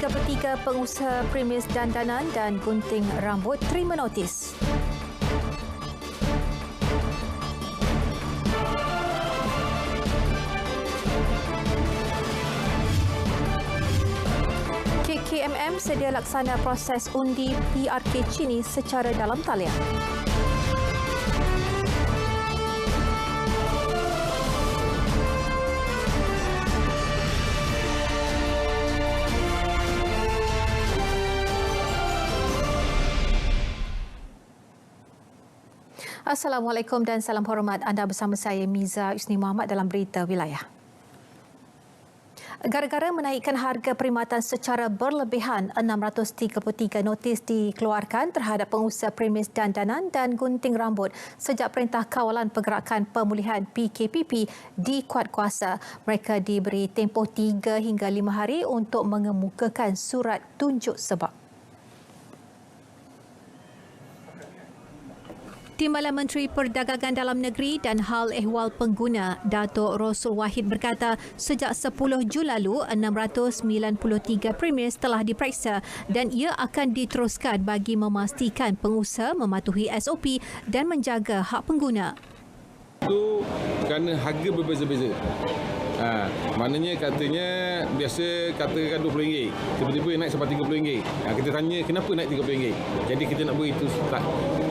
Kepertiga pengusaha premis dandanan dan gunting rambut terima notis. KKMM sedia laksana proses undi PRK Chini secara dalam talian. Assalamualaikum dan salam hormat. Anda bersama saya Miza Usni Muhammad dalam Berita Wilayah. Gara-gara menaikkan harga perkhidmatan secara berlebihan, 633 notis dikeluarkan terhadap pengusaha premis dandanan dan gunting rambut sejak Perintah Kawalan Pergerakan Pemulihan PKPP dikuatkuasa. Mereka diberi tempoh 3 hingga 5 hari untuk mengemukakan surat tunjuk sebab. Timbalan Menteri Perdagangan Dalam Negeri dan Hal Ehwal Pengguna, Datuk Rosul Wahid berkata, sejak 10 Jun lalu, 693 premis telah diperiksa dan ia akan diteruskan bagi memastikan pengusaha mematuhi SOP dan menjaga hak pengguna. Itu kerana harga berbeza-beza. Maknanya katanya biasa katakan RM20, tiba-tiba naik sampai RM30. Kita tanya kenapa naik RM30. Jadi kita nak beri itu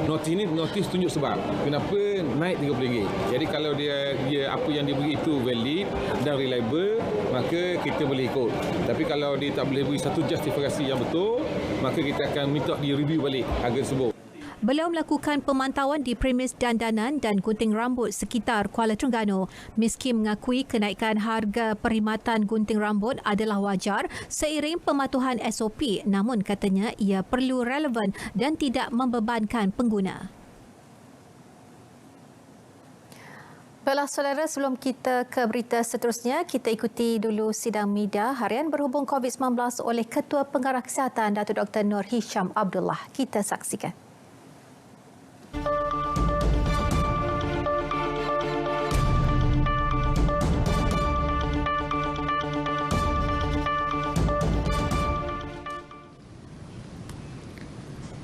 notis ini notis tunjuk sebab kenapa naik RM30. Jadi kalau dia apa yang diberi itu valid dan reliable, maka kita boleh ikut. Tapi kalau dia tak boleh beri satu justifikasi yang betul, maka kita akan minta di review balik harga tersebut. Beliau melakukan pemantauan di premis dandanan dan gunting rambut sekitar Kuala Terengganu. Miski mengakui kenaikan harga perkhidmatan gunting rambut adalah wajar seiring pematuhan SOP, namun katanya ia perlu relevan dan tidak membebankan pengguna. Baiklah saudara, sebelum kita ke berita seterusnya, kita ikuti dulu sidang media harian berhubung COVID-19 oleh Ketua Pengarah Kesihatan Datuk Dr. Nur Hisham Abdullah. Kita saksikan.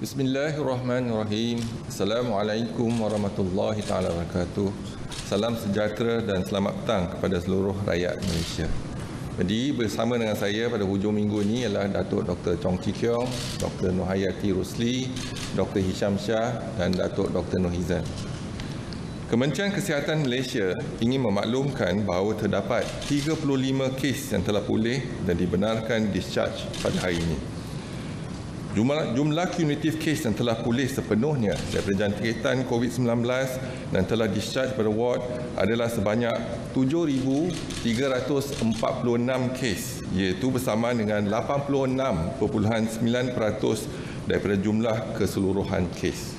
Bismillahirrahmanirrahim. Assalamualaikum warahmatullahi taala wabarakatuh. Salam sejahtera dan selamat petang kepada seluruh rakyat Malaysia. Jadi bersama dengan saya pada hujung minggu ini ialah Datuk Dr. Chong Chi Kiong, Dr. Nohayati Rusli, Dr. Hisham Shah dan Datuk Dr. Nohizan. Kementerian Kesihatan Malaysia ingin memaklumkan bahawa terdapat 35 kes yang telah pulih dan dibenarkan discharge pada hari ini. Jumlah kumulatif kes yang telah pulih sepenuhnya daripada jangkitan COVID-19 dan telah discharge pada ward adalah sebanyak 7,346 kes, iaitu bersamaan dengan 86.9% daripada jumlah keseluruhan kes.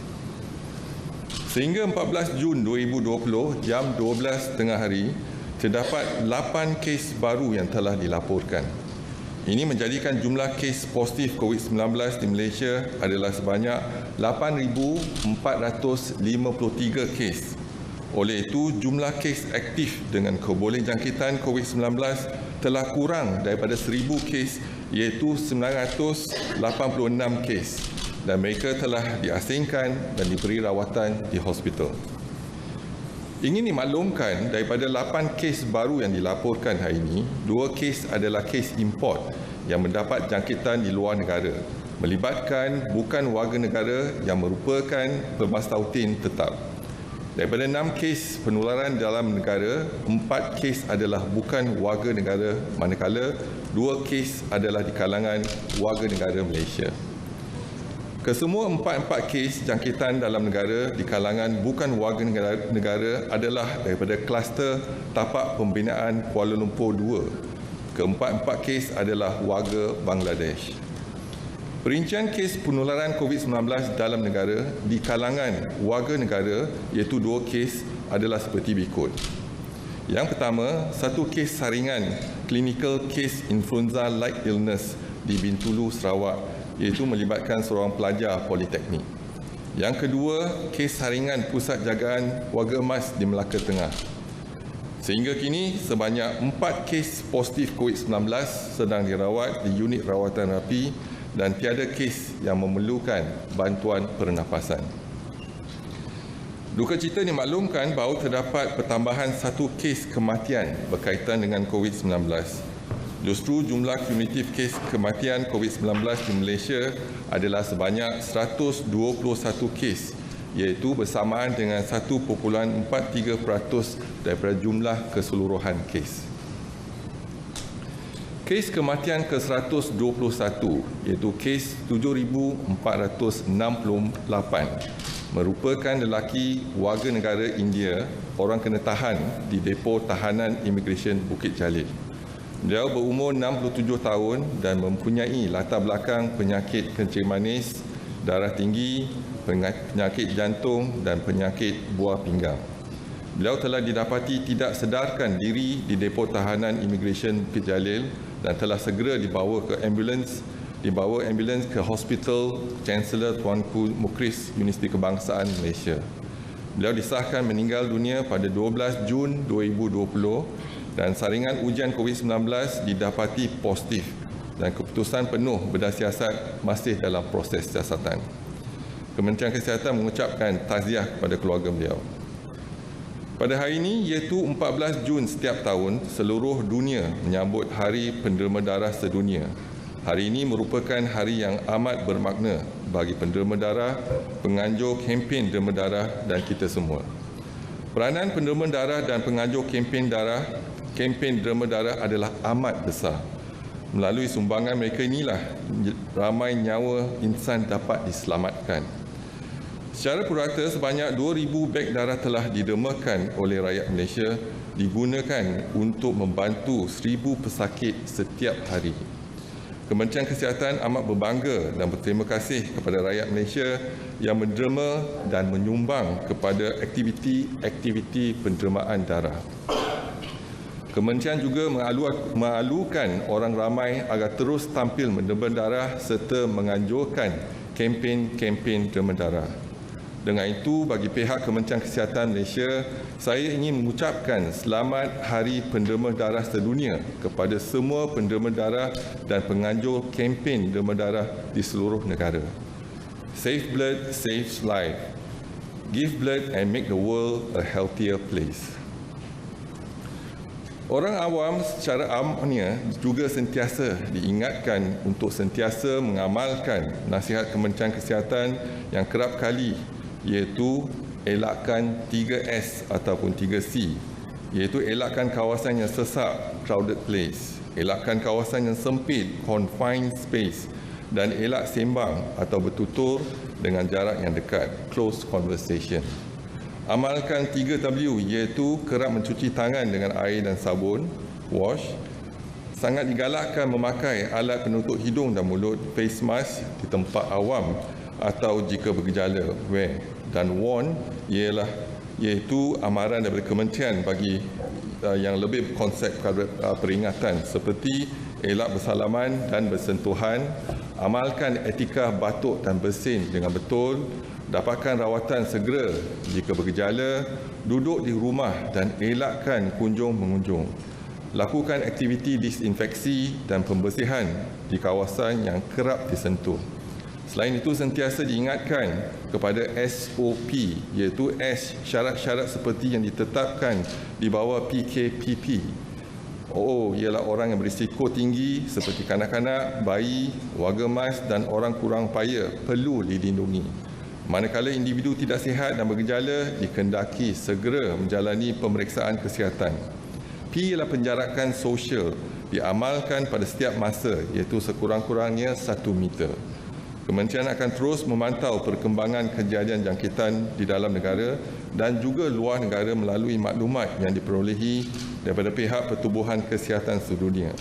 Sehingga 14 Jun 2020 jam 12 tengah hari, terdapat 8 kes baru yang telah dilaporkan. Ini menjadikan jumlah kes positif COVID-19 di Malaysia adalah sebanyak 8,453 kes. Oleh itu, jumlah kes aktif dengan kebolehjangkitan COVID-19 telah kurang daripada 1,000 kes, iaitu 986 kes, dan mereka telah diasingkan dan diberi rawatan di hospital. Ingin dimaklumkan daripada 8 kes baru yang dilaporkan hari ini, 2 kes adalah kes import yang mendapat jangkitan di luar negara, melibatkan bukan warga negara yang merupakan pemastautin tetap. Daripada 6 kes penularan dalam negara, 4 kes adalah bukan warga negara, manakala 2 kes adalah di kalangan warga negara Malaysia. Kesemua 4 kes jangkitan dalam negara di kalangan bukan warga negara adalah daripada kluster tapak pembinaan Kuala Lumpur 2. Keempat-empat kes adalah warga Bangladesh. Perincian kes penularan COVID-19 dalam negara di kalangan warga negara iaitu 2 kes adalah seperti berikut. Yang pertama, 1 kes saringan clinical case influenza-like illness di Bintulu, Sarawak, iaitu melibatkan seorang pelajar politeknik. Yang kedua, kes saringan pusat jagaan warga emas di Melaka Tengah. Sehingga kini sebanyak 4 kes positif COVID-19 sedang dirawat di unit rawatan rapi dan tiada kes yang memerlukan bantuan pernafasan. Duka cita dimaklumkan bahawa terdapat pertambahan 1 kes kematian berkaitan dengan COVID-19. Justru jumlah kumulatif kes kematian COVID-19 di Malaysia adalah sebanyak 121 kes, iaitu bersamaan dengan 1.43% daripada jumlah keseluruhan kes. Kes kematian ke-121 iaitu kes 7,468 merupakan lelaki warga negara India, orang kena tahan di depo tahanan Immigration Bukit Jalil. Beliau berumur 67 tahun dan mempunyai latar belakang penyakit kencing manis, darah tinggi, penyakit jantung dan penyakit buah pinggang. Beliau telah didapati tidak sedarkan diri di depo tahanan Immigration Bukit Jalil dan telah segera dibawa ambulans ke Hospital Chancellor Tuanku Mukhris Universiti Kebangsaan Malaysia. Beliau disahkan meninggal dunia pada 12 Jun 2020 dan saringan ujian COVID-19 didapati positif dan keputusan penuh berdasar masih dalam proses siasatan. Kementerian Kesihatan mengucapkan takziah kepada keluarga beliau. Pada hari ini, iaitu 14 Jun setiap tahun, seluruh dunia menyambut Hari Penderma Darah Sedunia. Hari ini merupakan hari yang amat bermakna bagi penderma darah, penganjur kempen derma darah dan kita semua. Peranan penderma darah dan penganjur kempen derma darah adalah amat besar. Melalui sumbangan mereka inilah ramai nyawa insan dapat diselamatkan. Secara purata, sebanyak 2,000 beg darah telah didermakan oleh rakyat Malaysia digunakan untuk membantu 1,000 pesakit setiap hari. Kementerian Kesihatan amat berbangga dan berterima kasih kepada rakyat Malaysia yang menderma dan menyumbang kepada aktiviti pendermaan darah. Kementerian juga mengalukan orang ramai agar terus tampil menderma darah serta menganjurkan kempen derma darah. Dengan itu, bagi pihak Kementerian Kesihatan Malaysia, saya ingin mengucapkan selamat Hari Penderma Darah Sedunia kepada semua penderma darah dan penganjur kempen derma darah di seluruh negara. Save blood, saves life. Give blood and make the world a healthier place. Orang awam secara amnya juga sentiasa diingatkan untuk sentiasa mengamalkan nasihat Kementerian Kesihatan yang kerap kali iaitu elakkan 3S ataupun 3C, iaitu elakkan kawasan yang sesak, crowded place, elakkan kawasan yang sempit, confined space, dan elak sembang atau bertutur dengan jarak yang dekat, close conversation. Amalkan 3W, iaitu kerap mencuci tangan dengan air dan sabun, wash. Sangat digalakkan memakai alat penutup hidung dan mulut, face mask di tempat awam atau jika bergejala, wear. Dan warn iaitu amaran daripada kementerian bagi yang lebih konsep peringatan seperti elak bersalaman dan bersentuhan, amalkan etika batuk dan bersin dengan betul, dapatkan rawatan segera jika bergejala, duduk di rumah dan elakkan kunjung mengunjung. Lakukan aktiviti disinfeksi dan pembersihan di kawasan yang kerap disentuh. Selain itu, sentiasa diingatkan kepada SOP, iaitu syarat-syarat seperti yang ditetapkan di bawah PKPP. Ialah orang yang berisiko tinggi seperti kanak-kanak, bayi, warga emas dan orang kurang upaya perlu dilindungi. Manakala individu tidak sihat dan bergejala, dikendaki segera menjalani pemeriksaan kesihatan. P ialah penjarakan sosial, diamalkan pada setiap masa, iaitu sekurang-kurangnya 1 meter. Kementerian akan terus memantau perkembangan kejadian jangkitan di dalam negara dan juga luar negara melalui maklumat yang diperolehi daripada pihak Pertubuhan Kesihatan Sedunia.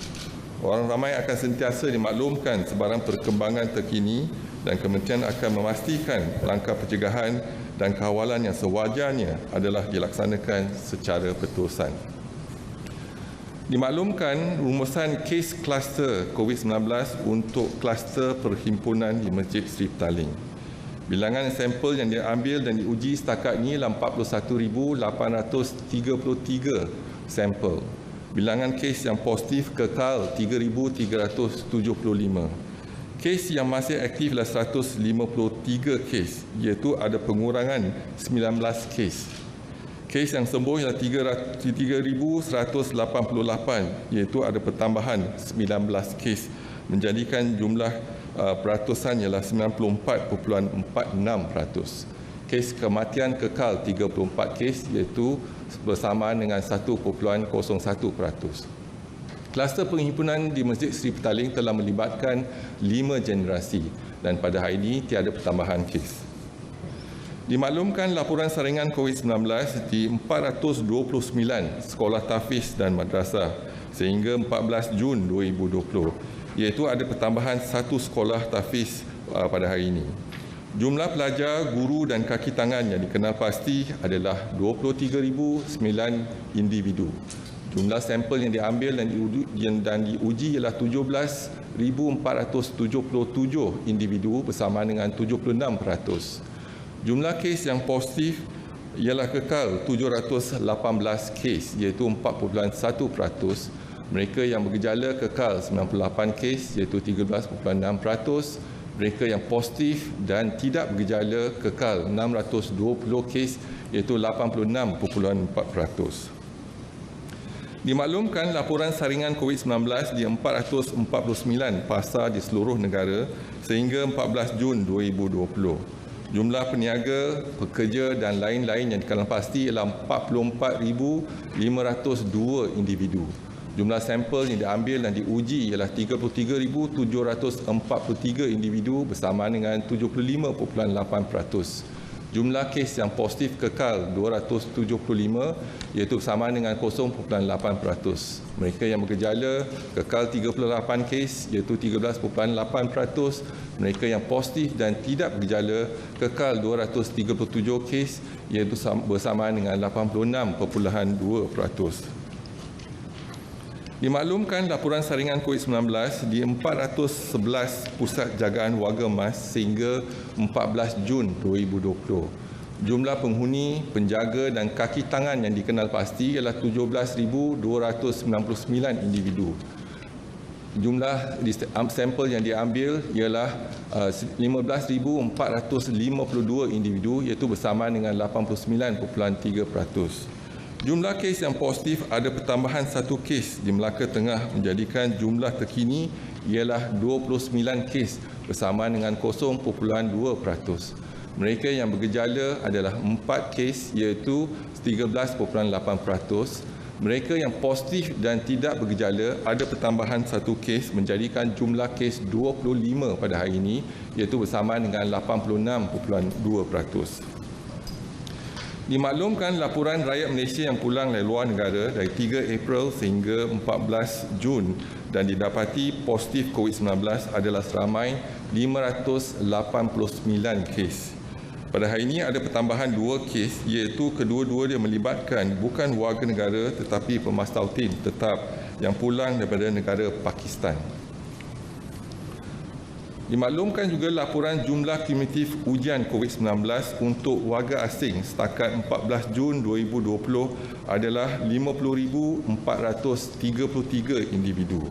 Orang ramai akan sentiasa dimaklumkan sebarang perkembangan terkini dan kementerian akan memastikan langkah pencegahan dan kawalan yang sewajarnya adalah dilaksanakan secara berterusan. Dimaklumkan rumusan kes kluster COVID-19 untuk kluster perhimpunan di Masjid Sri Petaling. Bilangan sampel yang diambil dan diuji setakat ini ialah 41,833 sampel. Bilangan kes yang positif kekal 3,375. Kes yang masih aktif adalah 153 kes, iaitu ada pengurangan 19 kes. Kes yang sembuh ialah 3,188, iaitu ada pertambahan 19 kes, menjadikan jumlah peratusan ialah 94.46%. Kes kematian kekal 34 kes, iaitu bersamaan dengan 1.01%. Kluster penghimpunan di Masjid Seri Petaling telah melibatkan 5 generasi dan pada hari ini tiada pertambahan kes. Dimaklumkan laporan saringan COVID-19 di 429 sekolah tahfiz dan madrasah sehingga 14 Jun 2020, iaitu ada pertambahan 1 sekolah tahfiz pada hari ini. Jumlah pelajar, guru dan kaki tangan yang dikenal pasti adalah 23,009 individu. Jumlah sampel yang diambil dan diuji ialah 17,477 individu bersamaan dengan 76%. Jumlah kes yang positif ialah kekal 718 kes, iaitu 4.1%. Mereka yang bergejala kekal 98 kes, iaitu 13.6%. Mereka yang positif dan tidak bergejala kekal 620 kes, iaitu 86.4%. Dimaklumkan laporan saringan COVID-19 di 449 pasar di seluruh negara sehingga 14 Jun 2020. Jumlah peniaga, pekerja dan lain-lain yang dikenal pasti ialah 44,502 individu. Jumlah sampel yang diambil dan diuji ialah 33,743 individu bersamaan dengan 75.8%. Jumlah kes yang positif kekal 275, iaitu bersamaan dengan 0.8%. Mereka yang bergejala kekal 38 kes, iaitu 13.8%. Mereka yang positif dan tidak bergejala kekal 237 kes, iaitu bersamaan dengan 86.2%. Dimaklumkan laporan saringan COVID-19 di 411 pusat jagaan warga emas sehingga 14 Jun 2020. Jumlah penghuni, penjaga dan kaki tangan yang dikenal pasti ialah 17,299 individu. Jumlah sampel yang diambil ialah 15,452 individu, iaitu bersamaan dengan 89.3%. Jumlah kes yang positif ada pertambahan 1 kes di Melaka Tengah menjadikan jumlah terkini ialah 29 kes bersamaan dengan 0.2%. Mereka yang bergejala adalah 4 kes iaitu 13.8%. Mereka yang positif dan tidak bergejala ada pertambahan 1 kes menjadikan jumlah kes 25 pada hari ini iaitu bersamaan dengan 86.2%. Dimaklumkan laporan rakyat Malaysia yang pulang dari luar negara dari 3 April sehingga 14 Jun dan didapati positif COVID-19 adalah seramai 589 kes. Pada hari ini ada pertambahan 2 kes iaitu kedua-dua dia melibatkan bukan warga negara tetapi pemastautin tetap yang pulang daripada negara Pakistan. Dimaklumkan juga laporan jumlah kumulatif ujian COVID-19 untuk warga asing setakat 14 Jun 2020 adalah 50,433 individu.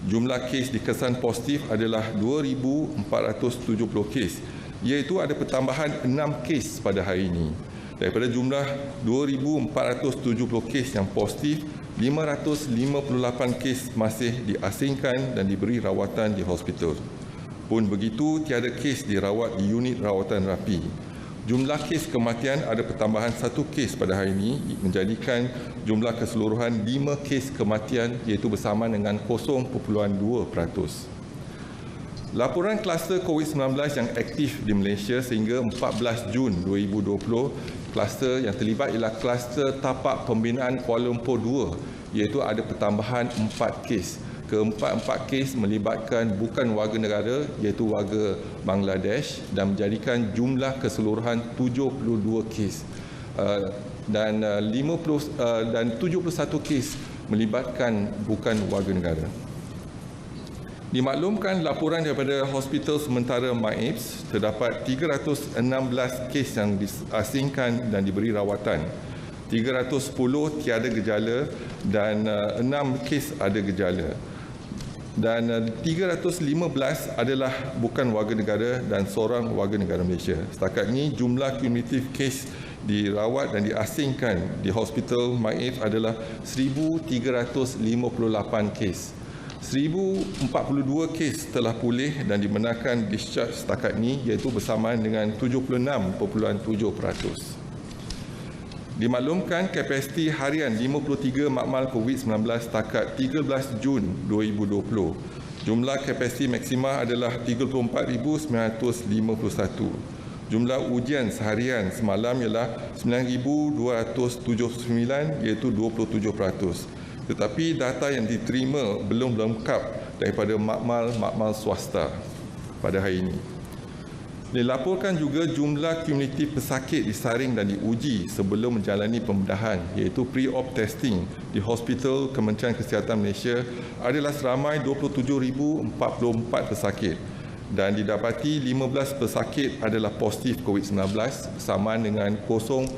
Jumlah kes dikesan positif adalah 2,470 kes, iaitu ada pertambahan 6 kes pada hari ini. Daripada jumlah 2,470 kes yang positif, 558 kes masih diasingkan dan diberi rawatan di hospital. Pun begitu, tiada kes dirawat di unit rawatan rapi. Jumlah kes kematian ada pertambahan 1 kes pada hari ini menjadikan jumlah keseluruhan 5 kes kematian iaitu bersama dengan 0.2%. Laporan kluster COVID-19 yang aktif di Malaysia sehingga 14 Jun 2020, kluster yang terlibat ialah kluster tapak pembinaan Kuala Lumpur 2 iaitu ada pertambahan 4 kes. Keempat-empat kes melibatkan bukan warga negara iaitu warga Bangladesh dan menjadikan jumlah keseluruhan 72 kes dan 71 kes melibatkan bukan warga negara. Dimaklumkan laporan daripada Hospital Sementara MAIPS terdapat 316 kes yang diasingkan dan diberi rawatan. 310 tiada gejala dan 6 kes ada gejala. Dan 315 adalah bukan warga negara dan seorang warga negara Malaysia. Setakat ini jumlah kumulatif kes dirawat dan diasingkan di Hospital Maif adalah 1,358 kes. 1,042 kes telah pulih dan dibenarkan discharge setakat ini, iaitu bersamaan dengan 76.7%. Dimaklumkan kapasiti harian 53 makmal COVID-19 setakat 13 Jun 2020. Jumlah kapasiti maksima adalah 34,951. Jumlah ujian seharian semalam ialah 9,279 iaitu 27%. Tetapi data yang diterima belum lengkap daripada makmal swasta pada hari ini. Dilaporkan juga jumlah kumulatif pesakit disaring dan diuji sebelum menjalani pembedahan iaitu pre-op testing di Hospital Kementerian Kesihatan Malaysia adalah seramai 27,044 pesakit dan didapati 15 pesakit adalah positif COVID-19 bersamaan dengan 0.1%.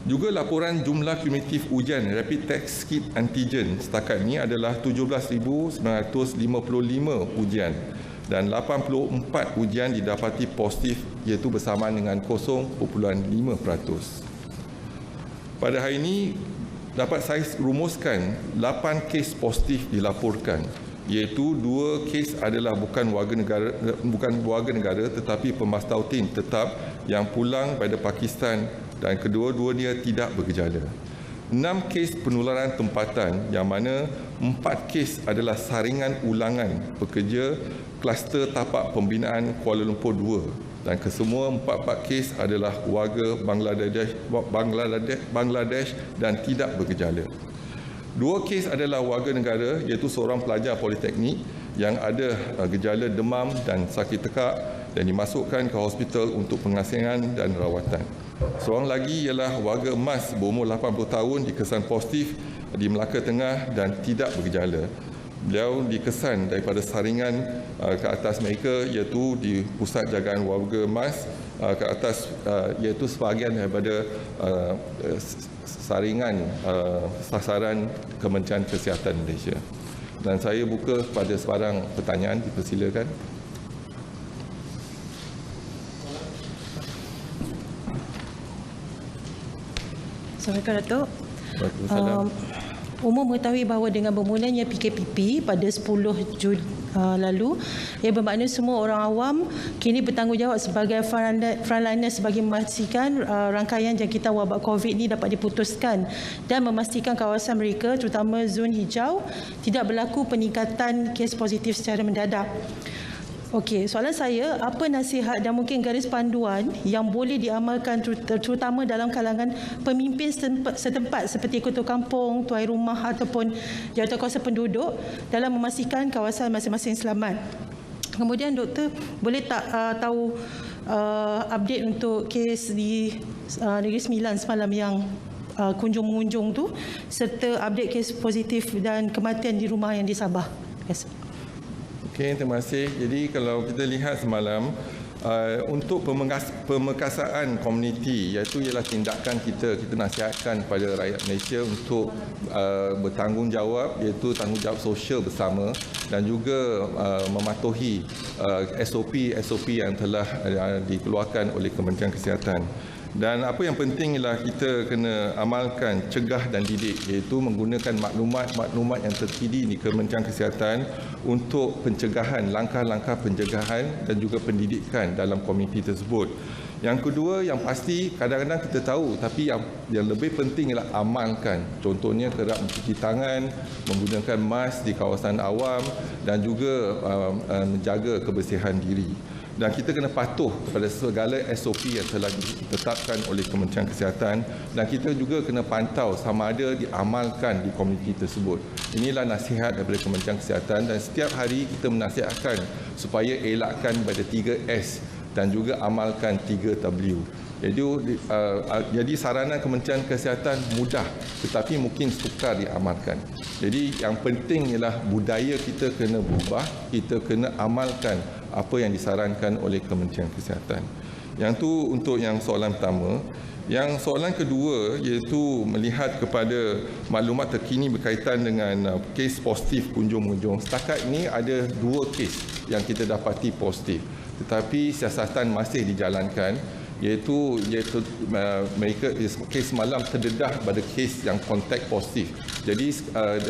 Juga laporan jumlah kumulatif ujian rapid test kit antigen setakat ini adalah 17,955 ujian dan 84 ujian didapati positif iaitu bersamaan dengan 0.5%. Pada hari ini dapat saya rumuskan 8 kes positif dilaporkan iaitu 2 kes adalah bukan warga negara tetapi pemastautin tetap yang pulang pada Pakistan dan kedua-duanya tidak bergejala. 6 kes penularan tempatan yang mana 4 kes adalah saringan ulangan pekerja kluster tapak pembinaan Kuala Lumpur 2 dan kesemua 4 kes adalah warga Bangladesh dan tidak bergejala. 2 kes adalah warga negara iaitu seorang pelajar politeknik yang ada gejala demam dan sakit tekak dan dimasukkan ke hospital untuk pengasingan dan rawatan. Seorang lagi ialah warga emas berumur 80 tahun dikesan positif di Melaka Tengah dan tidak bergejala. Beliau dikesan daripada saringan ke atas mereka iaitu di Pusat Jagaan Warga Emas ke atas iaitu sebahagian daripada saringan sasaran Kementerian Kesihatan Malaysia. Dan saya buka kepada sebarang pertanyaan, dipersilakan. Assalamualaikum Datuk. Waalaikumsalam. Umum mengetahui bahawa dengan bermulanya PKPP pada 10 Jun lalu, ia bermakna semua orang awam kini bertanggungjawab sebagai frontliner sebagai memastikan rangkaian jangkitan wabak COVID ini dapat diputuskan dan memastikan kawasan mereka terutama zon hijau tidak berlaku peningkatan kes positif secara mendadak. Okey, soalan saya, apa nasihat dan mungkin garis panduan yang boleh diamalkan terutama dalam kalangan pemimpin setempat seperti ketua kampung, tuai rumah ataupun jawatankuasa penduduk dalam memastikan kawasan masing-masing selamat? Kemudian doktor, boleh tak tahu update untuk kes di Negeri Sembilan semalam yang kunjung-mengunjung tu serta update kes positif dan kematian di rumah yang di Sabah? Terima kasih. Okey, terima kasih. Jadi kalau kita lihat semalam, untuk pemekasaan komuniti, iaitu ialah tindakan kita nasihatkan kepada rakyat Malaysia untuk bertanggungjawab, iaitu tanggungjawab sosial bersama dan juga mematuhi SOP yang telah dikeluarkan oleh Kementerian Kesihatan. Dan apa yang penting ialah kita kena amalkan cegah dan didik, iaitu menggunakan maklumat yang terkini di Kementerian Kesihatan untuk pencegahan, langkah-langkah pencegahan dan juga pendidikan dalam komuniti tersebut. Yang kedua, yang pasti kadang-kadang kita tahu tapi yang lebih penting ialah amalkan. Contohnya kerap mencuci tangan, menggunakan mask di kawasan awam dan juga menjaga kebersihan diri. Dan kita kena patuh kepada segala SOP yang telah ditetapkan oleh Kementerian Kesihatan dan kita juga kena pantau sama ada diamalkan di komuniti tersebut. Inilah nasihat daripada Kementerian Kesihatan dan setiap hari kita menasihatkan supaya elakkan pada 3S dan juga amalkan 3W. Jadi saranan Kementerian Kesihatan mudah tetapi mungkin sukar diamalkan. Jadi yang penting ialah budaya kita kena berubah, kita kena amalkan apa yang disarankan oleh Kementerian Kesihatan. Yang tu untuk yang soalan pertama. Yang soalan kedua iaitu melihat kepada maklumat terkini berkaitan dengan kes positif pengunjung-pengunjung. Setakat ini ada 2 kes yang kita dapati positif. Tetapi siasatan masih dijalankan iaitu mereka kes malam terdedah pada kes yang kontak positif. Jadi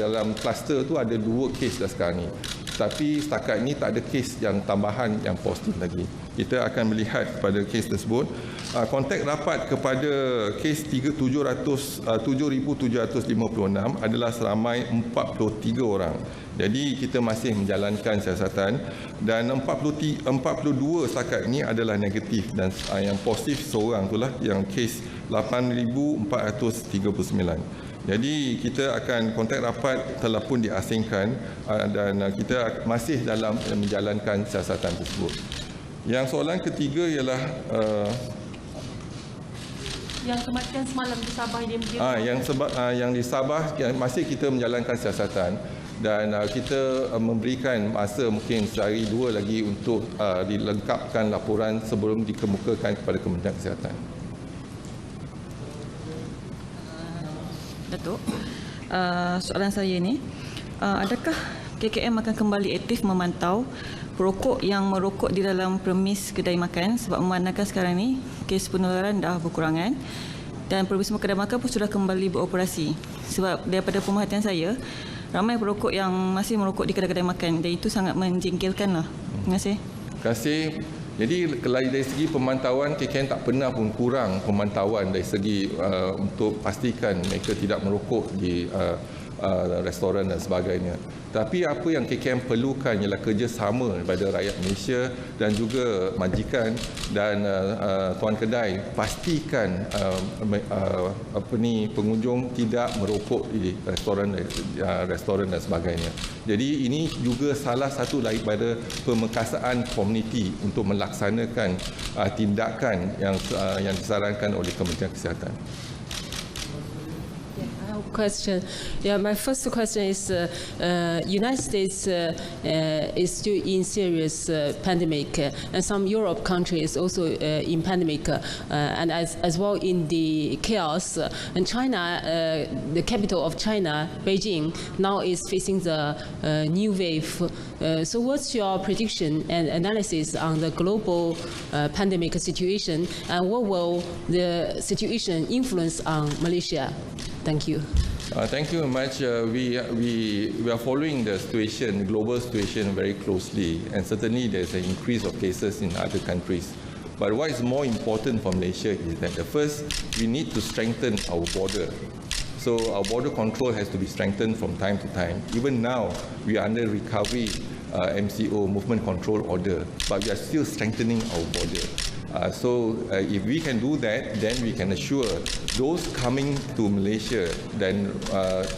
dalam kluster tu ada 2 kes dah sekarang ni. Tapi setakat ini tak ada kes yang tambahan yang positif lagi. Kita akan melihat pada kes tersebut. Kontak rapat kepada kes 7,756 adalah seramai 43 orang. Jadi kita masih menjalankan siasatan dan 42 setakat ini adalah negatif dan yang positif seorang itulah yang kes 8,439. Jadi kita akan kontak rapat telah pun diasingkan dan kita masih dalam menjalankan siasatan tersebut. Yang soalan ketiga ialah yang kematian semalam di Sabah yang di Sabah masih kita menjalankan siasatan dan kita memberikan masa mungkin sehari 2 lagi untuk dilengkapkan laporan sebelum dikemukakan kepada Kementerian Kesihatan. Datuk, soalan saya ni, adakah KKM akan kembali aktif memantau perokok yang merokok di dalam premis kedai makan sebab memandangkan sekarang ni kes penularan dah berkurangan dan premis kedai makan pun sudah kembali beroperasi. Sebab daripada pemerhatian saya, ramai perokok yang masih merokok di kedai-kedai makan dan itu sangat menjengkelkan lah. Terima kasih. Terima kasih. Jadi dari segi pemantauan, KKM tak pernah pun kurang pemantauan dari segi untuk pastikan mereka tidak merokok di restoran dan sebagainya. Tapi apa yang KKM perlukan ialah kerjasama daripada rakyat Malaysia dan juga majikan dan tuan kedai pastikan pengunjung tidak merokok di restoran dan sebagainya. Jadi ini juga salah satu daripada pemekasaan komuniti untuk melaksanakan tindakan yang disarankan oleh Kementerian Kesihatan. Question. Yeah, my first question is: United States is still in serious pandemic, and some Europe countries also in pandemic, and as well in the chaos. And China, the capital of China, Beijing, now is facing the new wave. So, what's your prediction and analysis on the global pandemic situation, and what will the situation influence on Malaysia? Thank you. Thank you very much. We are following the situation, the global situation very closely, and certainly there's an increase of cases in other countries. But what is more important for Malaysia is that first, we need to strengthen our border. So our border control has to be strengthened from time to time. Even now, we are under recovery MCO, movement control order, but we are still strengthening our border. So if we can do that, then we can assure those coming to Malaysia, then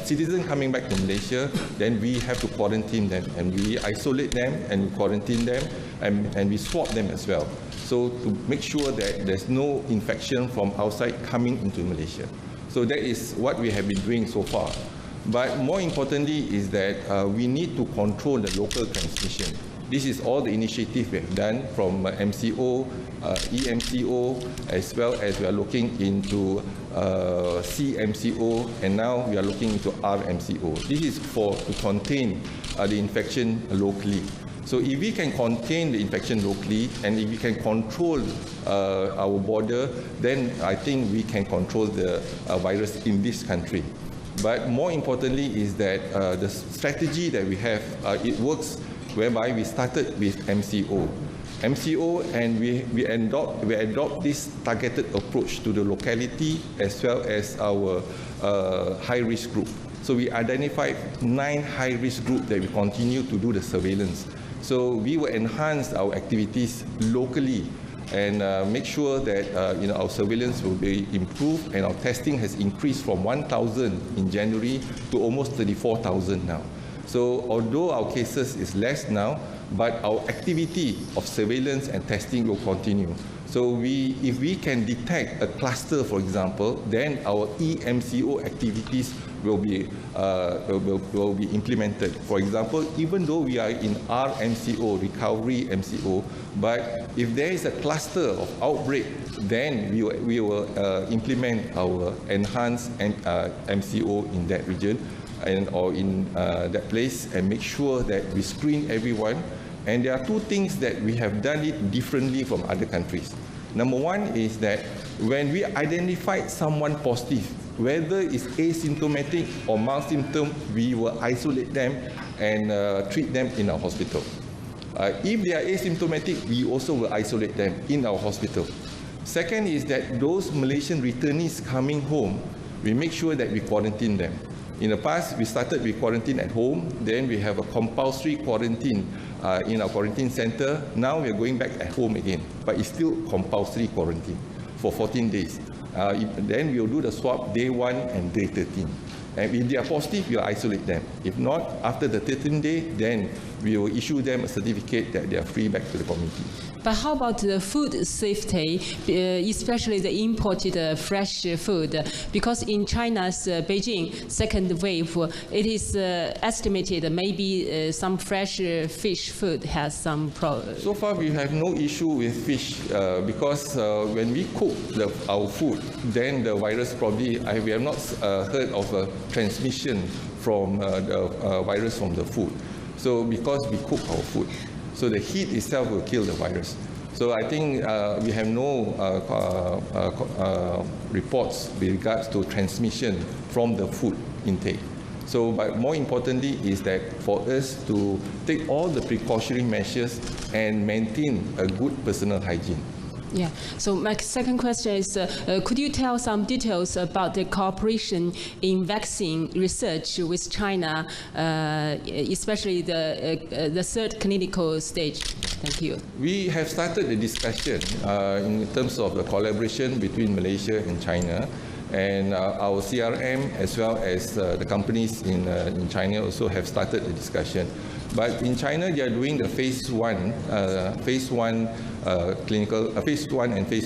citizens coming back to Malaysia, then we have to quarantine them and we isolate them and we quarantine them and we swab them as well. So to make sure that there's no infection from outside coming into Malaysia. So that is what we have been doing so far. But more importantly is that we need to control the local transmission. This is all the initiative we have done from MCO, EMCO, as well as we are looking into CMCO, and now we are looking into RMCO. This is to contain the infection locally. So if we can contain the infection locally and if we can control our border, then I think we can control the virus in this country. But more importantly is that the strategy that we have, it works whereby we started with MCO, and we adopt this targeted approach to the locality as well as our high-risk group. So we identified 9 high-risk groups that we continue to do the surveillance. So we will enhance our activities locally and make sure that our surveillance will be improved, and our testing has increased from 1,000 in January to almost 34,000 now. So although our cases is less now, but our activity of surveillance and testing will continue. So if we can detect a cluster, for example, then our EMCO activities will be implemented. For example, even though we are in RMCO, recovery MCO, but if there is a cluster of outbreak, then we will implement our enhanced MCO in that region or in that place and make sure that we screen everyone. And there are two things that we have done it differently from other countries. Number one is that when we identify someone positive, whether it's asymptomatic or mild symptom, we will isolate them and treat them in our hospital. If they are asymptomatic, we also will isolate them in our hospital. Second is that those Malaysian returnees coming home, we make sure that we quarantine them. In the past, we started with quarantine at home, then we have a compulsory quarantine in our quarantine center. Now we are going back at home again, but it's still compulsory quarantine for 14 days. Then we will do the swab day 1 and day 13. And if they are positive, we will isolate them. If not, after the 13th day, then we will issue them a certificate that they are free back to the community. But how about the food safety, especially the imported fresh food? Because in China's Beijing second wave, it is estimated maybe some fresh fish food has some problems. So far, we have no issue with fish because when we cook our food, then the virus probably, we have not heard of a transmission from the virus from the food. So because we cook our food. So the heat itself will kill the virus. So I think we have no reports with regards to transmission from the food intake. So, but more importantly is that for us to take all the precautionary measures and maintain a good personal hygiene. Yeah. So my second question is, could you tell some details about the cooperation in vaccine research with China, especially the third clinical stage? Thank you. We have started the discussion in terms of the collaboration between Malaysia and China. And our CRM as well as the companies in China also have started the discussion. But in China, they are doing the phase 1 and phase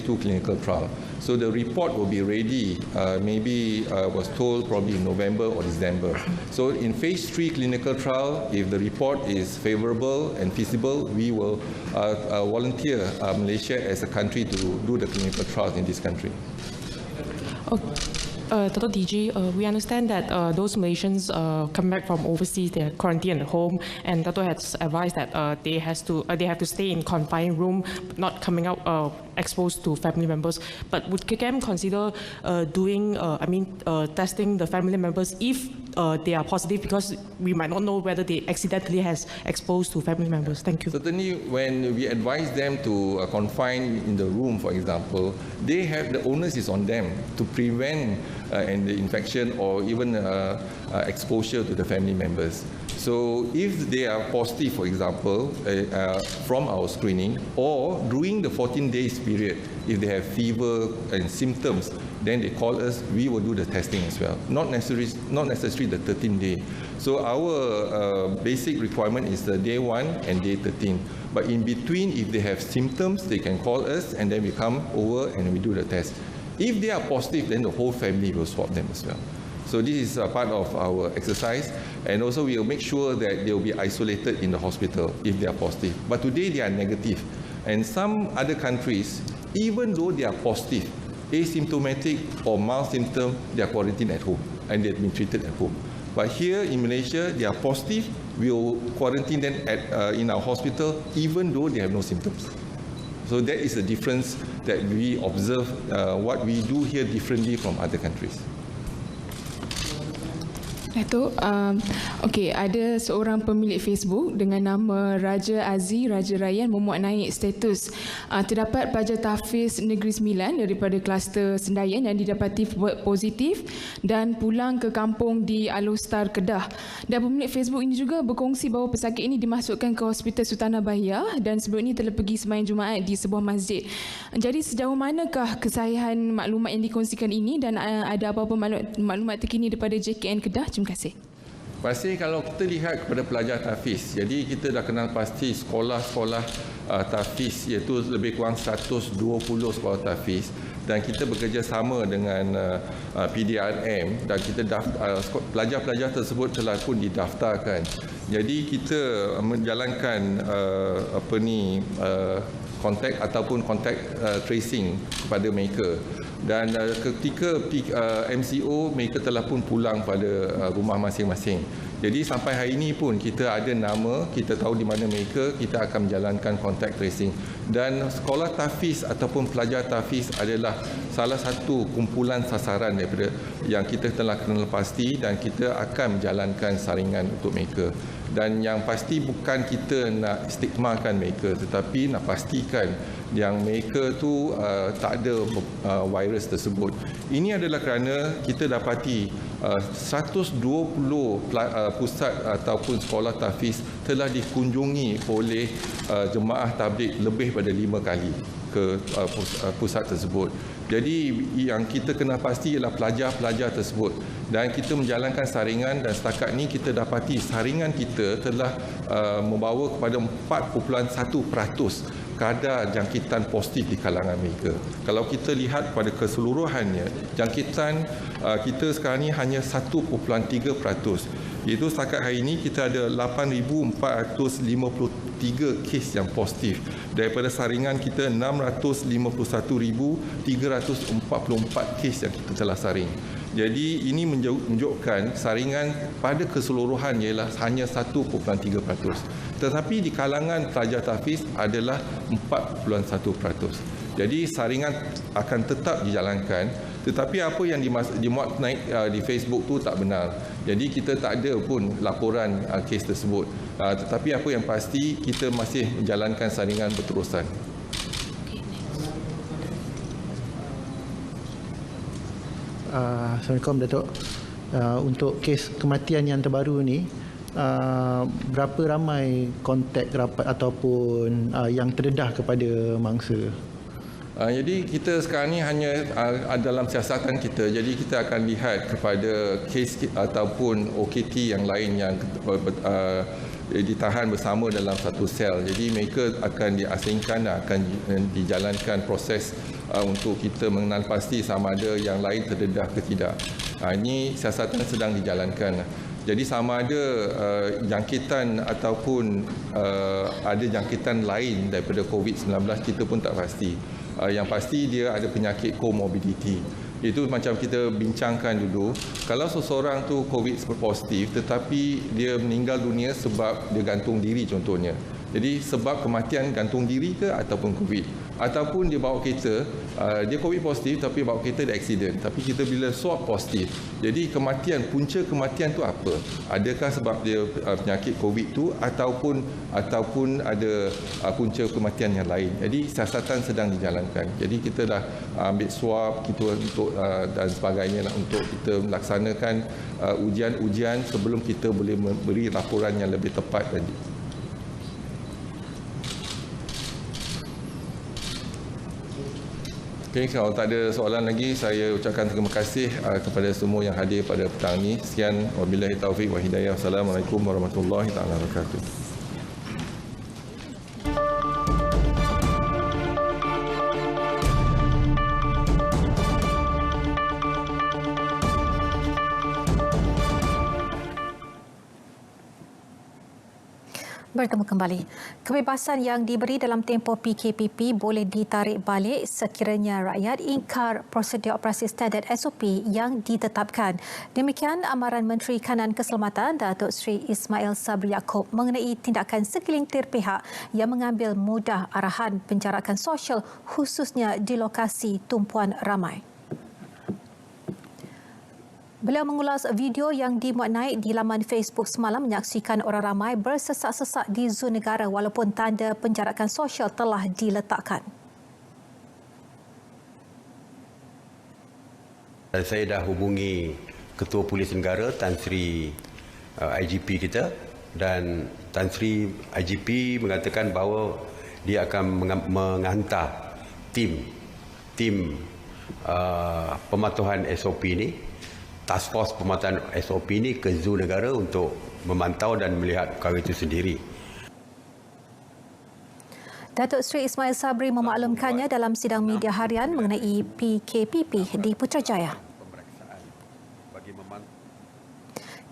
2 clinical trial. So the report will be ready, maybe was told probably in November or December. So in phase 3 clinical trial, if the report is favorable and feasible, we will volunteer Malaysia as a country to do the clinical trials in this country. Dr. DG, we understand that those Malaysians come back from overseas, they are quarantined at home, and Dr. has advised that they have to stay in confined room, not coming out exposed to family members. But would KKM consider testing the family members if they are positive, because we might not know whether they accidentally has exposed to family members? Thank you. Certainly, when we advise them to confine in the room, for example, they have the onus is on them to prevent and the infection or even exposure to the family members. So if they are positive, for example, from our screening, or during the 14 days period, if they have fever and symptoms, then they call us, we will do the testing as well. Not necessarily the 13th day. So our basic requirement is the day 1 and day 13. But in between, if they have symptoms, they can call us and then we come over and we do the test. If they are positive, then the whole family will swab them as well. So this is a part of our exercise, and also we will make sure that they will be isolated in the hospital if they are positive. But today they are negative. And some other countries, even though they are positive, asymptomatic or mild symptom, they are quarantined at home and they've been treated at home. But here in Malaysia, they are positive, we will quarantine them in our hospital even though they have no symptoms. So that is the difference that we observe, what we do here differently from other countries. Datuk, ada seorang pemilik Facebook dengan nama Raja Aziz Raja Ryan memuat naik status terdapat pelajar tahfiz Negeri Sembilan daripada kluster Sendayan yang didapati positif dan pulang ke kampung di Alostar, Kedah. Dan pemilik Facebook ini juga berkongsi bahawa pesakit ini dimasukkan ke Hospital Sultanah Bahia dan sebelum ini telah pergi sembahyang Jumaat di sebuah masjid. Jadi sejauh manakah kesahihan maklumat yang dikongsikan ini dan ada apa-apa maklumat terkini daripada JKN Kedah? Terima kasih. Masih kalau kita lihat kepada pelajar tahfiz, jadi kita dah kenal pasti sekolah-sekolah tahfiz iaitu lebih kurang 120 sekolah tahfiz dan kita bekerjasama dengan PDRM dan kita pelajar-pelajar tersebut telah pun didaftarkan. Jadi kita menjalankan kontak ataupun kontak tracing kepada mereka. Dan ketika MCO, mereka telah pun pulang pada rumah masing-masing. Jadi sampai hari ini pun kita ada nama, kita tahu di mana mereka, kita akan menjalankan contact tracing. Dan sekolah tahfiz ataupun pelajar tahfiz adalah salah satu kumpulan sasaran daripada yang kita telah kenal pasti dan kita akan menjalankan saringan untuk mereka. Dan yang pasti bukan kita nak stigmakan mereka, tetapi nak pastikan yang mereka tu tak ada virus tersebut. Ini adalah kerana kita dapati 120 pusat ataupun sekolah tahfiz telah dikunjungi oleh jemaah tabligh lebih pada 5 kali ke pusat tersebut. Jadi yang kita kena pasti ialah pelajar-pelajar tersebut dan kita menjalankan saringan dan setakat ini kita dapati saringan kita telah membawa kepada 4.1% kadar jangkitan positif di kalangan mereka. Kalau kita lihat pada keseluruhannya, jangkitan kita sekarang ini hanya 1.3%. Iaitu setakat hari ini kita ada 8,453 kes yang positif. Daripada saringan kita 651,344 kes yang kita telah saring. Jadi ini menunjukkan saringan pada keseluruhan ialah hanya 1.3%. Tetapi di kalangan pelajar tahfiz adalah 4.1%. Jadi saringan akan tetap dijalankan, tetapi apa yang dimuat naik di Facebook tu tak benar. Jadi kita tak ada pun laporan kes tersebut. Tetapi apa yang pasti kita masih menjalankan saringan berterusan. Assalamualaikum Datuk. Untuk kes kematian yang terbaru ni, berapa ramai kontak rapat ataupun yang terdedah kepada mangsa? Jadi kita sekarang ni hanya dalam siasatan kita. Jadi kita akan lihat kepada kes ataupun OKT yang lain yang ditahan bersama dalam satu sel. Jadi mereka akan diasingkan dan akan dijalankan proses untuk kita mengenal pasti sama ada yang lain terdedah ke tidak. Ini siasatan sedang dijalankan. Jadi sama ada jangkitan ataupun ada jangkitan lain daripada COVID-19 kita pun tak pasti. Yang pasti dia ada penyakit comorbidity. Itu macam kita bincangkan dulu, kalau seseorang tu COVID positif tetapi dia meninggal dunia sebab dia gantung diri contohnya. Jadi sebab kematian gantung diri ke ataupun COVID. Ataupun dia bawa kereta, dia COVID positif tapi bawa kereta dia accident. Tapi kita bila swab positif, jadi kematian, punca kematian tu apa? Adakah sebab dia penyakit COVID tu ataupun ada punca kematian yang lain. Jadi siasatan sedang dijalankan. Jadi kita dah ambil swab kita untuk dan sebagainya untuk kita melaksanakan ujian-ujian sebelum kita boleh memberi laporan yang lebih tepat tadi. Okey, kalau tak ada soalan lagi, saya ucapkan terima kasih kepada semua yang hadir pada petang ini. Sekian, wabillahi taufiq wa hidayah. Assalamualaikum warahmatullahi wabarakatuh. Bertemu kembali. Kebebasan yang diberi dalam tempoh PKPP boleh ditarik balik sekiranya rakyat ingkar prosedur operasi standard SOP yang ditetapkan. Demikian amaran Menteri Kanan Keselamatan Datuk Seri Ismail Sabri Yaakob mengenai tindakan segelintir pihak yang mengambil mudah arahan penjarakan sosial khususnya di lokasi tumpuan ramai. Beliau mengulas video yang dimuat naik di laman Facebook semalam menyaksikan orang ramai bersesak-sesak di Zoo Negara walaupun tanda penjarakan sosial telah diletakkan. Saya dah hubungi Ketua Polis Negara Tan Sri IGP kita dan Tan Sri IGP mengatakan bahawa dia akan menghantar tim pematuhan SOP ini task force pemantauan SOP ini ke zoo negara untuk memantau dan melihat perkara itu sendiri. Datuk Seri Ismail Sabri memaklumkannya dalam sidang media harian mengenai PKPP di Putrajaya.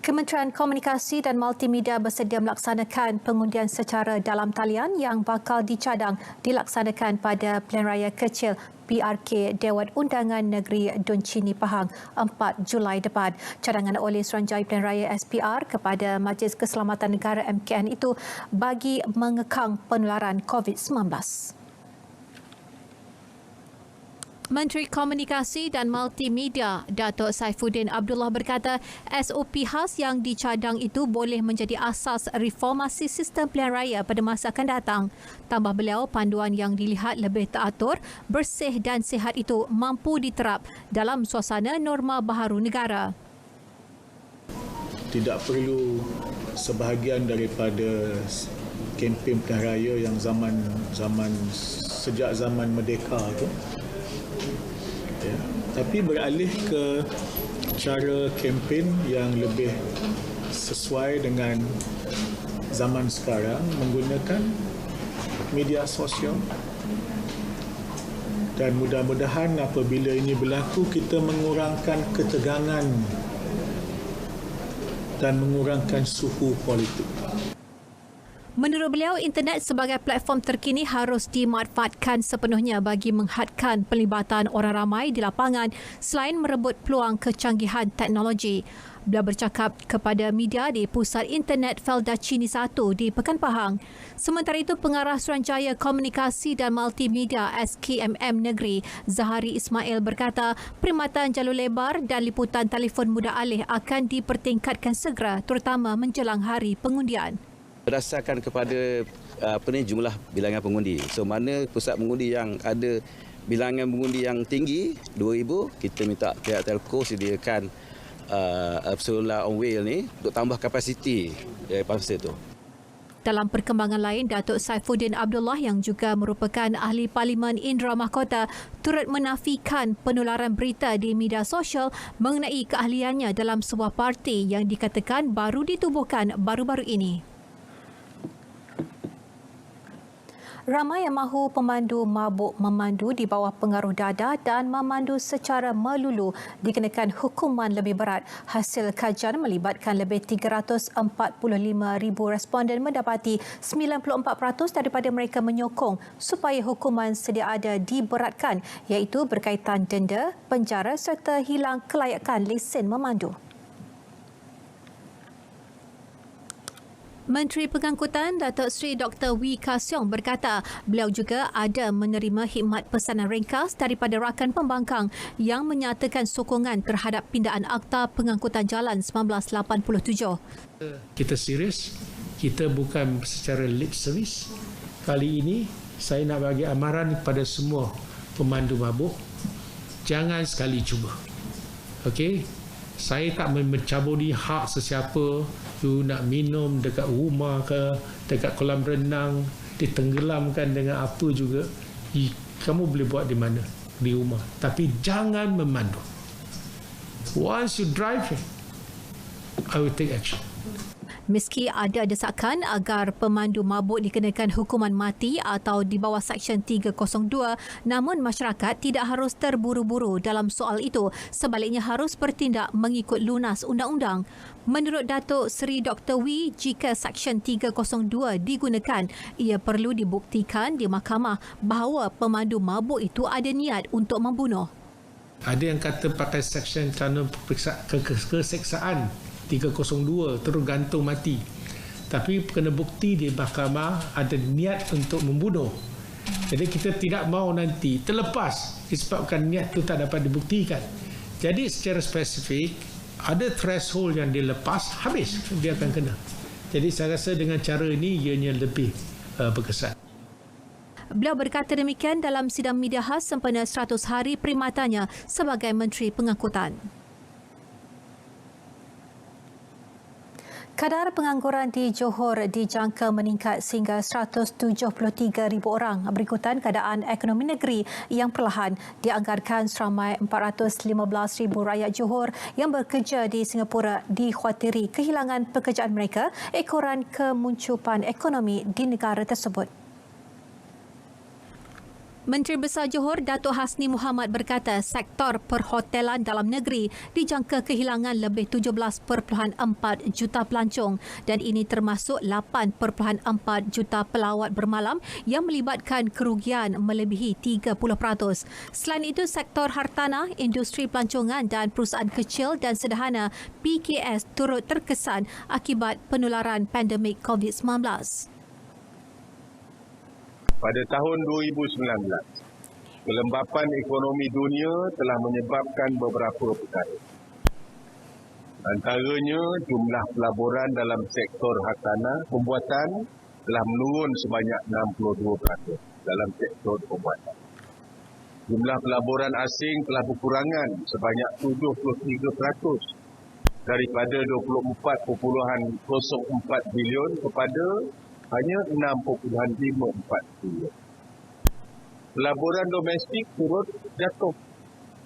Kementerian Komunikasi dan Multimedia bersedia melaksanakan pengundian secara dalam talian yang bakal dicadang dilaksanakan pada Pilihan Raya Kecil PRK Dewan Undangan Negeri Dun Chini Pahang 4 Julai depan. Cadangan oleh Suruhanjaya Pilihan Raya SPR kepada Majlis Keselamatan Negara MKN itu bagi mengekang penularan COVID-19. Menteri Komunikasi dan Multimedia Datuk Saifuddin Abdullah berkata SOP khas yang dicadang itu boleh menjadi asas reformasi sistem pilihan raya pada masa akan datang. Tambah beliau, panduan yang dilihat lebih teratur, bersih dan sihat itu mampu diterap dalam suasana norma baharu negara. Tidak perlu sebahagian daripada kempen pilihan raya yang sejak zaman merdeka tu, ya, tapi beralih ke cara kempen yang lebih sesuai dengan zaman sekarang, menggunakan media sosial, dan mudah-mudahan apabila ini berlaku kita mengurangkan ketegangan dan mengurangkan suhu politik. Menurut beliau, internet sebagai platform terkini harus dimanfaatkan sepenuhnya bagi menghadkan pelibatan orang ramai di lapangan selain merebut peluang kecanggihan teknologi. Beliau bercakap kepada media di Pusat Internet Felda Chini 1 di Pekan Pahang. Sementara itu, Pengarah Suruhanjaya Komunikasi dan Multimedia SKMM Negeri Zahari Ismail berkata perkhidmatan jalur lebar dan liputan telefon mudah alih akan dipertingkatkan segera terutama menjelang hari pengundian. Berdasarkan kepada jumlah bilangan pengundi. So mana pusat pengundi yang ada bilangan pengundi yang tinggi 2,000, kita minta pihak telco sediakan solar on wheel ni untuk tambah kapasiti pasal itu. Dalam perkembangan lain, Datuk Saifuddin Abdullah yang juga merupakan ahli Parlimen Indra Mahkota turut menafikan penularan berita di media sosial mengenai keahliannya dalam sebuah parti yang dikatakan baru ditubuhkan baru-baru ini. Ramai yang mahu pemandu mabuk memandu di bawah pengaruh dadah dan memandu secara melulu dikenakan hukuman lebih berat. Hasil kajian melibatkan lebih 345,000 responden mendapati 94% daripada mereka menyokong supaya hukuman sedia ada diberatkan, iaitu berkaitan denda, penjara serta hilang kelayakan lesen memandu. Menteri Pengangkutan Datuk Seri Dr. Wee Ka Siong berkata beliau juga ada menerima khidmat pesanan ringkas daripada rakan pembangkang yang menyatakan sokongan terhadap pindaan Akta Pengangkutan Jalan 1987. Kita serius, kita bukan secara lip service. Kali ini saya nak bagi amaran kepada semua pemandu mabuk, jangan sekali cuba. Okey? Saya tak mencaburi hak sesiapa. You nak minum dekat rumah ke, dekat kolam renang, ditenggelamkan dengan apa juga, kamu boleh buat di mana? Di rumah. Tapi jangan memandu. Once you drive, I will take action. Meski ada desakan agar pemandu mabuk dikenakan hukuman mati atau di bawah Seksyen 302, namun masyarakat tidak harus terburu-buru dalam soal itu. Sebaliknya harus bertindak mengikut lunas undang-undang. Menurut Datuk Seri Dr. Wee, jika Seksyen 302 digunakan, ia perlu dibuktikan di mahkamah bahawa pemandu mabuk itu ada niat untuk membunuh. Ada yang kata pakai Seksyen kanun keseksaan 302 terus gantung mati. Tapi kena bukti di mahkamah ada niat untuk membunuh. Jadi kita tidak mahu nanti terlepas disebabkan niat itu tak dapat dibuktikan. Jadi secara spesifik ada threshold yang dilepas, habis dia akan kena. Jadi saya rasa dengan cara ini ianya lebih berkesan. Beliau berkata demikian dalam sidang media khas sempena 100 hari perkhidmatannya sebagai Menteri Pengangkutan. Kadar pengangguran di Johor dijangka meningkat sehingga 173,000 orang berikutan keadaan ekonomi negeri yang perlahan. Dianggarkan seramai 415,000 rakyat Johor yang bekerja di Singapura dikhawatiri kehilangan pekerjaan mereka ekoran kemuncupan ekonomi di negara tersebut. Menteri Besar Johor Datuk Hasni Mohamad berkata sektor perhotelan dalam negeri dijangka kehilangan lebih 17.4 juta pelancong dan ini termasuk 8.4 juta pelawat bermalam yang melibatkan kerugian melebihi 30%. Selain itu, sektor hartanah, industri pelancongan dan perusahaan kecil dan sederhana PKS turut terkesan akibat penularan pandemik COVID-19. Pada tahun 2019, kelembapan ekonomi dunia telah menyebabkan beberapa perkara. Antaranya, jumlah pelaburan dalam sektor hartanah pembuatan telah menurun sebanyak 62% dalam sektor pembuatan. Jumlah pelaburan asing telah berkurangan sebanyak 73% daripada 24.04 bilion kepada hanya 6.54 bilion. Pelaburan domestik turut jatuh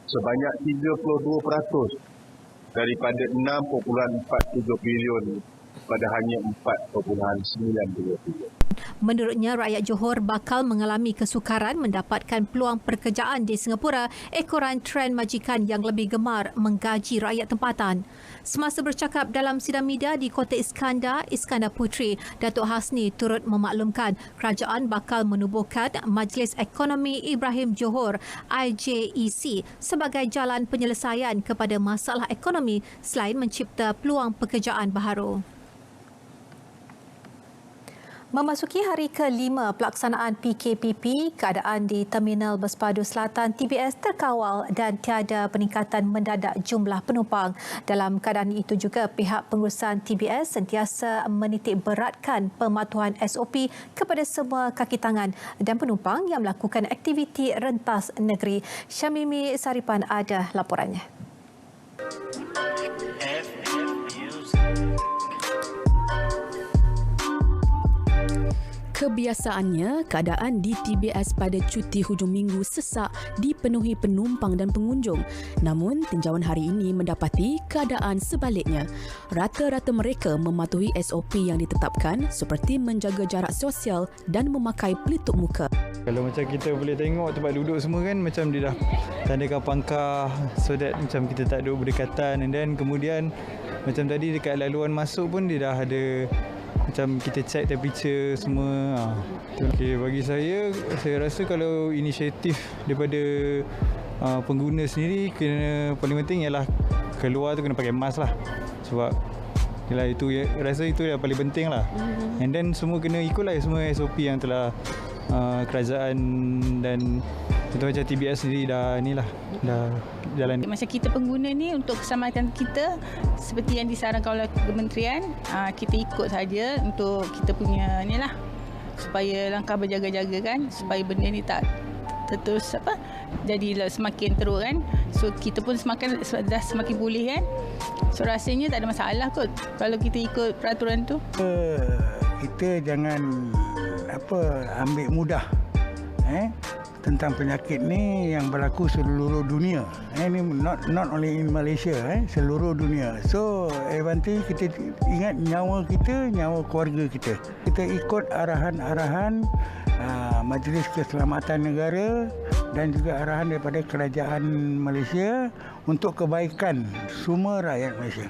sebanyak 32% daripada 6.47 bilion pada hanya 4.92 bilion. Menurutnya, rakyat Johor bakal mengalami kesukaran mendapatkan peluang pekerjaan di Singapura ekoran tren majikan yang lebih gemar menggaji rakyat tempatan. Semasa bercakap dalam sidang media di Kota Iskandar Puteri, Datuk Hasni turut memaklumkan kerajaan bakal menubuhkan Majlis Ekonomi Ibrahim Johor IJEC sebagai jalan penyelesaian kepada masalah ekonomi selain mencipta peluang pekerjaan baharu. Memasuki hari ke-5 pelaksanaan PKPP, keadaan di Terminal Bersepadu Selatan TBS terkawal dan tiada peningkatan mendadak jumlah penumpang. Dalam keadaan itu juga, pihak pengurusan TBS sentiasa menitik beratkan pematuhan SOP kepada semua kaki tangan dan penumpang yang melakukan aktiviti rentas negeri. Syamimi Saripan ada laporannya. Kebiasaannya, keadaan di TBS pada cuti hujung minggu sesak dipenuhi penumpang dan pengunjung. Namun, tinjauan hari ini mendapati keadaan sebaliknya. Rata-rata mereka mematuhi SOP yang ditetapkan seperti menjaga jarak sosial dan memakai pelitup muka. Kalau macam kita boleh tengok tempat duduk semua kan, macam dia dah tandakan pangkah so that macam kita tak duduk berdekatan, and then kemudian macam tadi dekat laluan masuk pun dia dah ada macam kita check temperature semua. Okay, bagi saya rasa kalau inisiatif daripada pengguna sendiri, kena paling penting ialah keluar tu kena pakai mask lah. Sebab yalah, itu rasa itu yang paling penting lah. And then semua kena ikutlah semua SOP yang telah kerajaan dan contoh macam TBS sendiri dah jalan. Macam kita pengguna ni, untuk keselamatan kita seperti yang disarankan oleh kementerian, kita ikut saja untuk kita punya ni lah, supaya langkah berjaga-jaga kan, supaya benda ni tak terus jadi semakin teruk kan. So kita pun dah semakin pulih kan. So rasanya tak ada masalah kot kalau kita ikut peraturan tu. Kita jangan ambil mudah tentang penyakit ni yang berlaku seluruh dunia. Ini not only in Malaysia, seluruh dunia. So penting kita ingat nyawa kita, nyawa keluarga kita. Kita ikut arahan-arahan Majlis Keselamatan Negara dan juga arahan daripada kerajaan Malaysia untuk kebaikan semua rakyat Malaysia.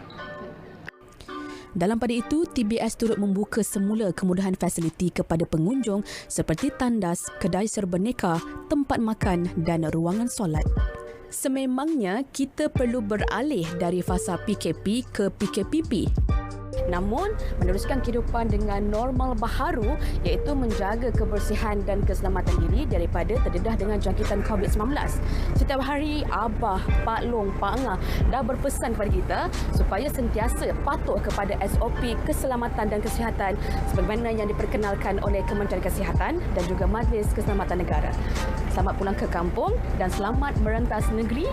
Dalam pada itu, TBS turut membuka semula kemudahan fasiliti kepada pengunjung seperti tandas, kedai serba neka, tempat makan dan ruangan solat. Sememangnya, kita perlu beralih dari fasa PKP ke PKPP. Namun, meneruskan kehidupan dengan normal baharu iaitu menjaga kebersihan dan keselamatan diri daripada terdedah dengan jangkitan COVID-19. Setiap hari, Abah, Pak Long, Pak Angah dah berpesan kepada kita supaya sentiasa patuh kepada SOP keselamatan dan kesihatan sebagaimana yang diperkenalkan oleh Kementerian Kesihatan dan juga Majlis Keselamatan Negara. Selamat pulang ke kampung dan selamat merentas negeri.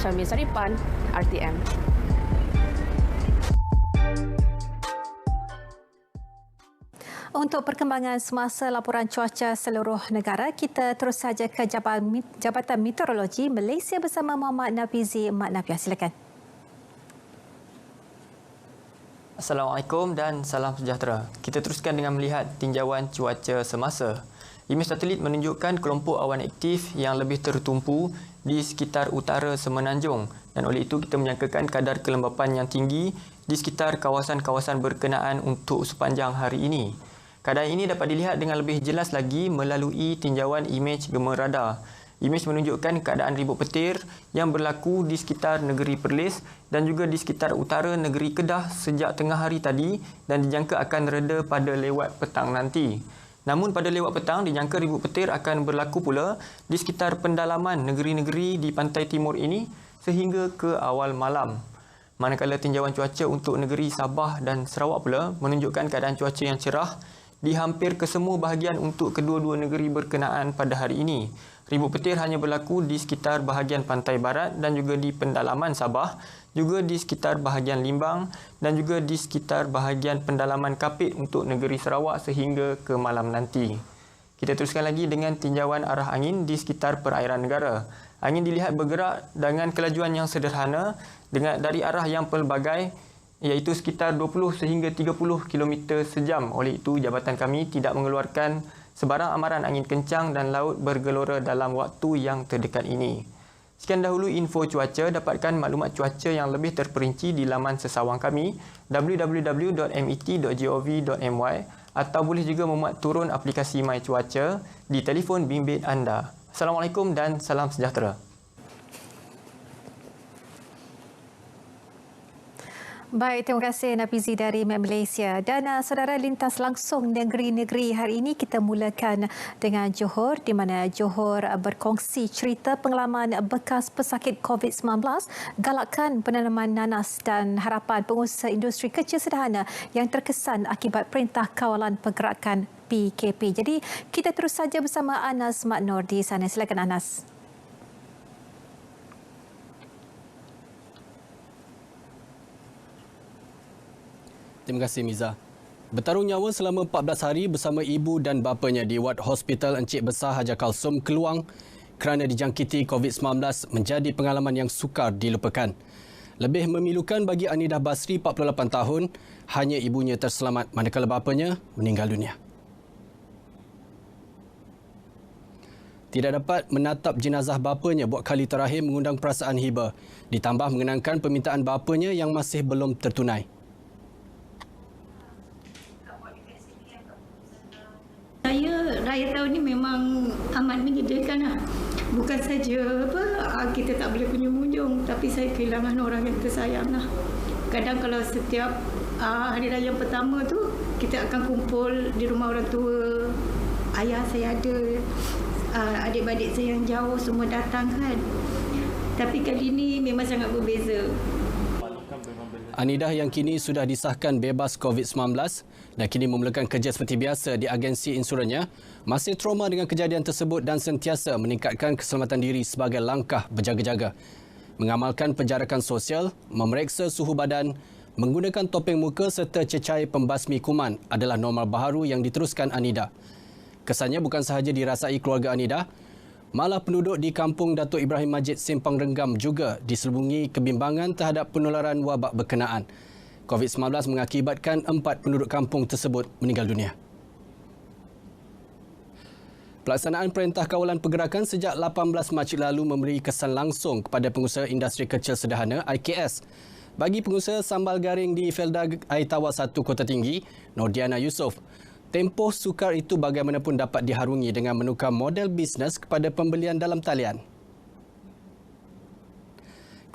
Syamil Saripan, RTM. Untuk perkembangan semasa laporan cuaca seluruh negara, kita terus saja ke Jabatan Meteorologi Malaysia bersama Muhammad Nafizi Mak Nafiah. Silakan. Assalamualaikum dan salam sejahtera. Kita teruskan dengan melihat tinjauan cuaca semasa. Imej satelit menunjukkan kelompok awan aktif yang lebih tertumpu di sekitar utara Semenanjung dan oleh itu kita menyangkakan kadar kelembapan yang tinggi di sekitar kawasan-kawasan berkenaan untuk sepanjang hari ini. Keadaan ini dapat dilihat dengan lebih jelas lagi melalui tinjauan imej gema radar. Imej menunjukkan keadaan ribut petir yang berlaku di sekitar negeri Perlis dan juga di sekitar utara negeri Kedah sejak tengah hari tadi dan dijangka akan reda pada lewat petang nanti. Namun pada lewat petang dijangka ribut petir akan berlaku pula di sekitar pendalaman negeri-negeri di pantai timur ini sehingga ke awal malam. Manakala tinjauan cuaca untuk negeri Sabah dan Sarawak pula menunjukkan keadaan cuaca yang cerah di hampir kesemua bahagian untuk kedua-dua negeri berkenaan pada hari ini. Ribut petir hanya berlaku di sekitar bahagian pantai barat dan juga di pendalaman Sabah, juga di sekitar bahagian Limbang dan juga di sekitar bahagian pendalaman Kapit untuk negeri Sarawak sehingga ke malam nanti. Kita teruskan lagi dengan tinjauan arah angin di sekitar perairan negara. Angin dilihat bergerak dengan kelajuan yang sederhana dari arah yang pelbagai iaitu sekitar 20 sehingga 30 km sejam. Oleh itu, jabatan kami tidak mengeluarkan sebarang amaran angin kencang dan laut bergelora dalam waktu yang terdekat ini. Sekian dahulu info cuaca. Dapatkan maklumat cuaca yang lebih terperinci di laman sesawang kami www.met.gov.my atau boleh juga memuat turun aplikasi My Cuaca di telefon bimbit anda. Assalamualaikum dan salam sejahtera. Baik, terima kasih Nafizi dari Malaysia. Dan saudara, lintas langsung negeri-negeri hari ini kita mulakan dengan Johor di mana Johor berkongsi cerita pengalaman bekas pesakit COVID-19, galakkan penanaman nanas dan harapan pengusaha industri kecil sederhana yang terkesan akibat Perintah Kawalan Pergerakan PKP. Jadi kita terus saja bersama Anas Maknor di sana. Silakan Anas. Terima kasih Miza. Bertarung nyawa selama 14 hari bersama ibu dan bapanya di ward Hospital Encik Besar Hajar Kalsum, Keluang kerana dijangkiti COVID-19 menjadi pengalaman yang sukar dilupakan. Lebih memilukan bagi Anidah Basri, 48 tahun, hanya ibunya terselamat manakala bapanya meninggal dunia. Tidak dapat menatap jenazah bapanya buat kali terakhir mengundang perasaan hiba, ditambah mengenangkan permintaan bapanya yang masih belum tertunai. Raya tahun ni memang amat menyedihkan lah. Bukan saja kita tak boleh kunjung-kunjung, tapi saya kehilangan orang yang tersayang lah. Kadang kalau setiap hari raya pertama tu kita akan kumpul di rumah orang tua. Ayah saya ada, adik-adik saya yang jauh semua datang kan. Tapi kali ini memang sangat berbeza. Anidah yang kini sudah disahkan bebas COVID-19 dan kini memulakan kerja seperti biasa di agensi insurannya, masih trauma dengan kejadian tersebut dan sentiasa meningkatkan keselamatan diri sebagai langkah berjaga-jaga. Mengamalkan penjarakan sosial, memeriksa suhu badan, menggunakan topeng muka serta cecair pembasmi kuman adalah normal baharu yang diteruskan Anidah. Kesannya bukan sahaja dirasai keluarga Anidah, malah penduduk di kampung Datuk Ibrahim Majid Simpang Renggam juga diselubungi kebimbangan terhadap penularan wabak berkenaan. COVID-19 mengakibatkan 4 penduduk kampung tersebut meninggal dunia. Pelaksanaan Perintah Kawalan Pergerakan sejak 18 Mac lalu memberi kesan langsung kepada pengusaha industri kecil sederhana IKS. Bagi pengusaha sambal garing di Felda Air Tawar 1 Kota Tinggi, Nordiana Yusof, tempoh sukar itu bagaimanapun dapat diharungi dengan menukar model bisnes kepada pembelian dalam talian.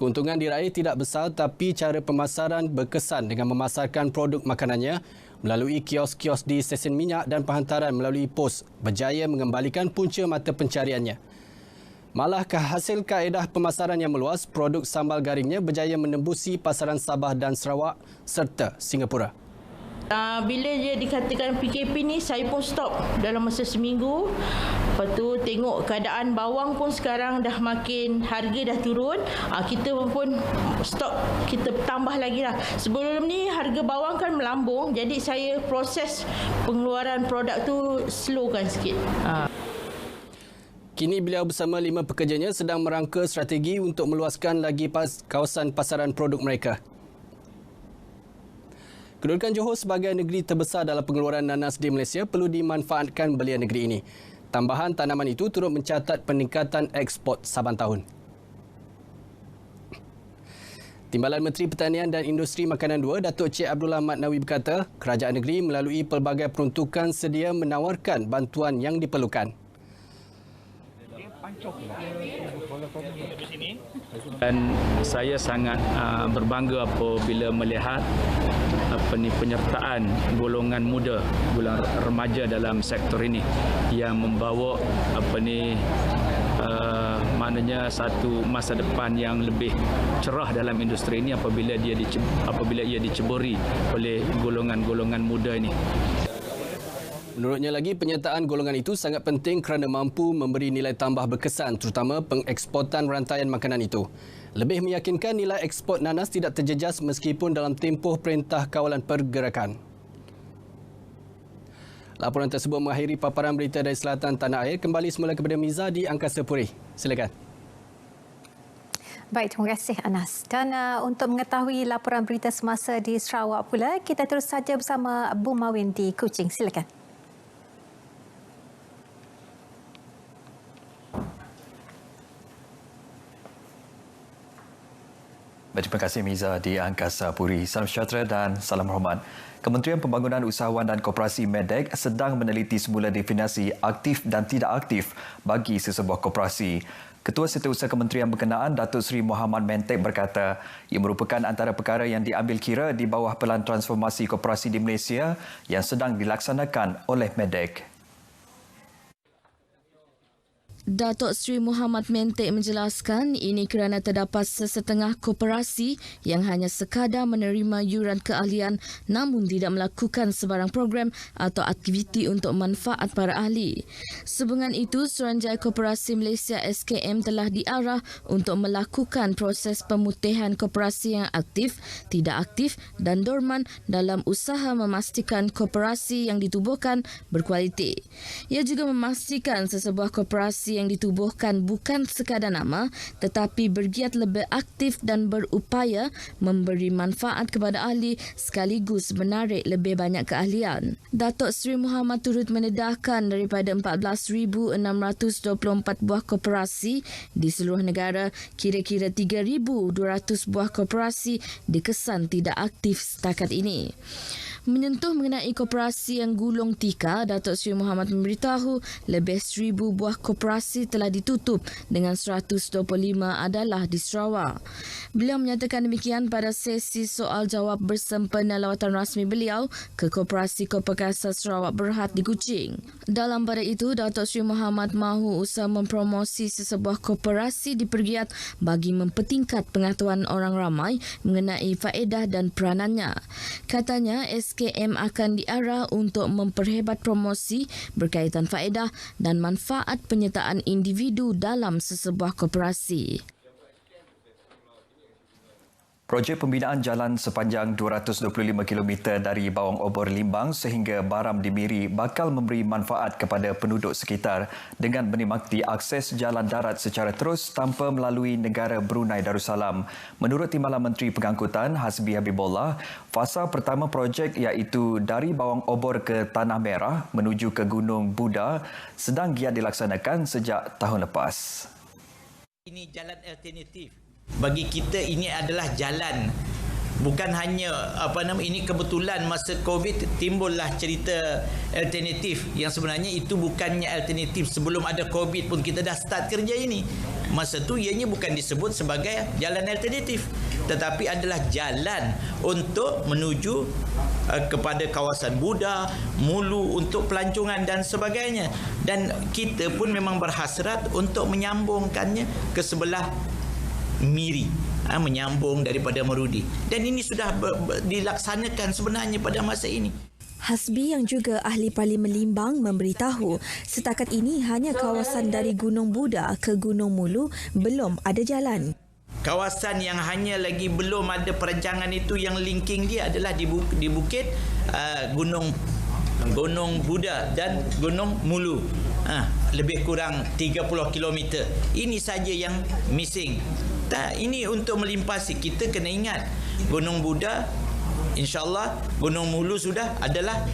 Keuntungan diraih tidak besar tapi cara pemasaran berkesan dengan memasarkan produk makanannya melalui kios-kios di stesen minyak dan penghantaran melalui pos berjaya mengembalikan punca mata pencariannya. Malah hasil kaedah pemasaran yang meluas, produk sambal garingnya berjaya menembusi pasaran Sabah dan Sarawak serta Singapura. Bila dia dikatakan PKP ni, saya pun stop dalam masa seminggu. Lepas tu tengok keadaan bawang pun sekarang dah makin, harga dah turun. Kita pun stop, kita tambah lagi lah. Sebelum ni harga bawang kan melambung, jadi saya proses pengeluaran produk tu slowkan sikit. Kini beliau bersama 5 pekerjanya sedang merangka strategi untuk meluaskan lagi kawasan pasaran produk mereka. Kedudukan Johor sebagai negeri terbesar dalam pengeluaran nanas di Malaysia perlu dimanfaatkan belia negeri ini. Tambahan tanaman itu turut mencatat peningkatan ekspor saban tahun. Timbalan Menteri Pertanian dan Industri Makanan 2, Datuk Cik Abdul Ahmad Nawi berkata, kerajaan negeri melalui pelbagai peruntukan sedia menawarkan bantuan yang diperlukan. Dan saya sangat berbangga apabila melihat penyertaan golongan muda, golongan remaja dalam sektor ini yang membawa maknanya satu masa depan yang lebih cerah dalam industri ini apabila ia diceburi oleh golongan-golongan muda ini. Menurutnya lagi, penyertaan golongan itu sangat penting kerana mampu memberi nilai tambah berkesan terutama pengeksportan rantaian makanan itu. Lebih meyakinkan nilai ekspor nanas tidak terjejas meskipun dalam tempoh Perintah Kawalan Pergerakan. Laporan tersebut mengakhiri paparan berita dari Selatan Tanah Air. Kembali semula kepada Miza di Angkasa Puri. Silakan. Baik, terima kasih Anas. Dan untuk mengetahui laporan berita semasa di Sarawak pula, kita terus saja bersama Bu Mawin di Kuching. Silakan. Terima kasih Miza di Angkasa Puri. Salam sejahtera dan salam hormat. Kementerian Pembangunan Usahawan dan Koperasi MEDEK sedang meneliti semula definisi aktif dan tidak aktif bagi sesebuah koperasi. Ketua Setiausaha Kementerian berkenaan, Datuk Seri Muhammad Mentek berkata, ia merupakan antara perkara yang diambil kira di bawah pelan transformasi koperasi di Malaysia yang sedang dilaksanakan oleh MEDEK. Datuk Seri Muhammad Mentek menjelaskan ini kerana terdapat sesetengah koperasi yang hanya sekadar menerima yuran keahlian namun tidak melakukan sebarang program atau aktiviti untuk manfaat para ahli. Sehubungan itu, Suruhanjaya Koperasi Malaysia SKM telah diarah untuk melakukan proses pemutihan koperasi yang aktif, tidak aktif dan dorman dalam usaha memastikan koperasi yang ditubuhkan berkualiti. Ia juga memastikan sesebuah koperasi yang ditubuhkan bukan sekadar nama tetapi bergiat lebih aktif dan berupaya memberi manfaat kepada ahli sekaligus menarik lebih banyak keahlian. Datuk Seri Muhammad turut mendedahkan daripada 14,624 buah koperasi di seluruh negara, kira-kira 3,200 buah koperasi dikesan tidak aktif setakat ini. Menyentuh mengenai koperasi yang gulung tika, Datuk Seri Muhammad memberitahu lebih 1,000 buah koperasi telah ditutup dengan 125 adalah di Sarawak. Beliau menyatakan demikian pada sesi soal jawab bersempena lawatan rasmi beliau ke Koperasi Koperkasa Sarawak Berhad di Kuching. Dalam pada itu, Datuk Seri Muhammad mahu usaha mempromosi sesebuah koperasi dipergiat bagi mempertingkat pengetahuan orang ramai mengenai faedah dan peranannya. Katanya, SKM akan diarah untuk memperhebat promosi berkaitan faedah dan manfaat penyertaan individu dalam sesebuah koperasi. Projek pembinaan jalan sepanjang 225 km dari Bawang Obor Limbang sehingga Baram di Miri bakal memberi manfaat kepada penduduk sekitar dengan menikmati akses jalan darat secara terus tanpa melalui negara Brunei Darussalam. Menurut Timbalan Menteri Pengangkutan Hasbi Habibullah, fasa pertama projek iaitu dari Bawang Obor ke Tanah Merah menuju ke Gunung Buda sedang giat dilaksanakan sejak tahun lepas. Ini jalan alternatif. Bagi kita ini adalah jalan, bukan hanya ini kebetulan masa Covid timbullah cerita alternatif yang sebenarnya itu bukannya alternatif. Sebelum ada Covid pun kita dah start kerja ini. Masa tu ianya bukan disebut sebagai jalan alternatif tetapi adalah jalan untuk menuju kepada kawasan Buda, Mulu untuk pelancongan dan sebagainya. Dan kita pun memang berhasrat untuk menyambungkannya ke sebelah Miri. menyambung daripada Merudi. Dan ini sudah dilaksanakan sebenarnya pada masa ini. Hasbi yang juga ahli Parlimen Limbang memberitahu setakat ini hanya kawasan dari Gunung Buda ke Gunung Mulu belum ada jalan. Kawasan yang hanya lagi belum ada perancangan itu yang linking dia adalah di bukit Gunung Buda dan Gunung Mulu. Lebih kurang 30 km. Ini saja yang missing. Ini untuk melimpasi, kita kena ingat Gunung Buda, InsyaAllah Gunung Mulu sudah adalah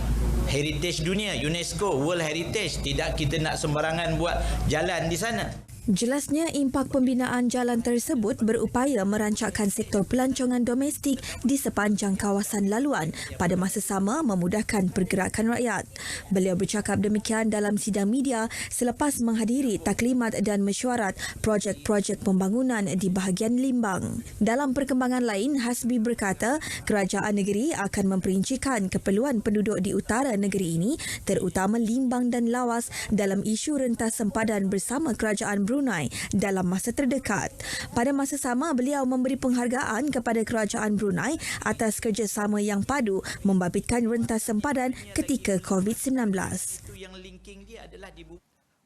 heritage dunia, UNESCO World Heritage. Tidak kita nak sembarangan buat jalan di sana. Jelasnya impak pembinaan jalan tersebut berupaya merancangkan sektor pelancongan domestik di sepanjang kawasan laluan pada masa sama memudahkan pergerakan rakyat. Beliau bercakap demikian dalam sidang media selepas menghadiri taklimat dan mesyuarat projek-projek pembangunan di bahagian Limbang. Dalam perkembangan lain, Hasbi berkata kerajaan negeri akan memperincikan keperluan penduduk di utara negeri ini terutama Limbang dan Lawas dalam isu rentas sempadan bersama kerajaan Brunei dalam masa terdekat. Pada masa sama, beliau memberi penghargaan kepada kerajaan Brunei atas kerjasama yang padu membabitkan rentas sempadan ketika COVID-19.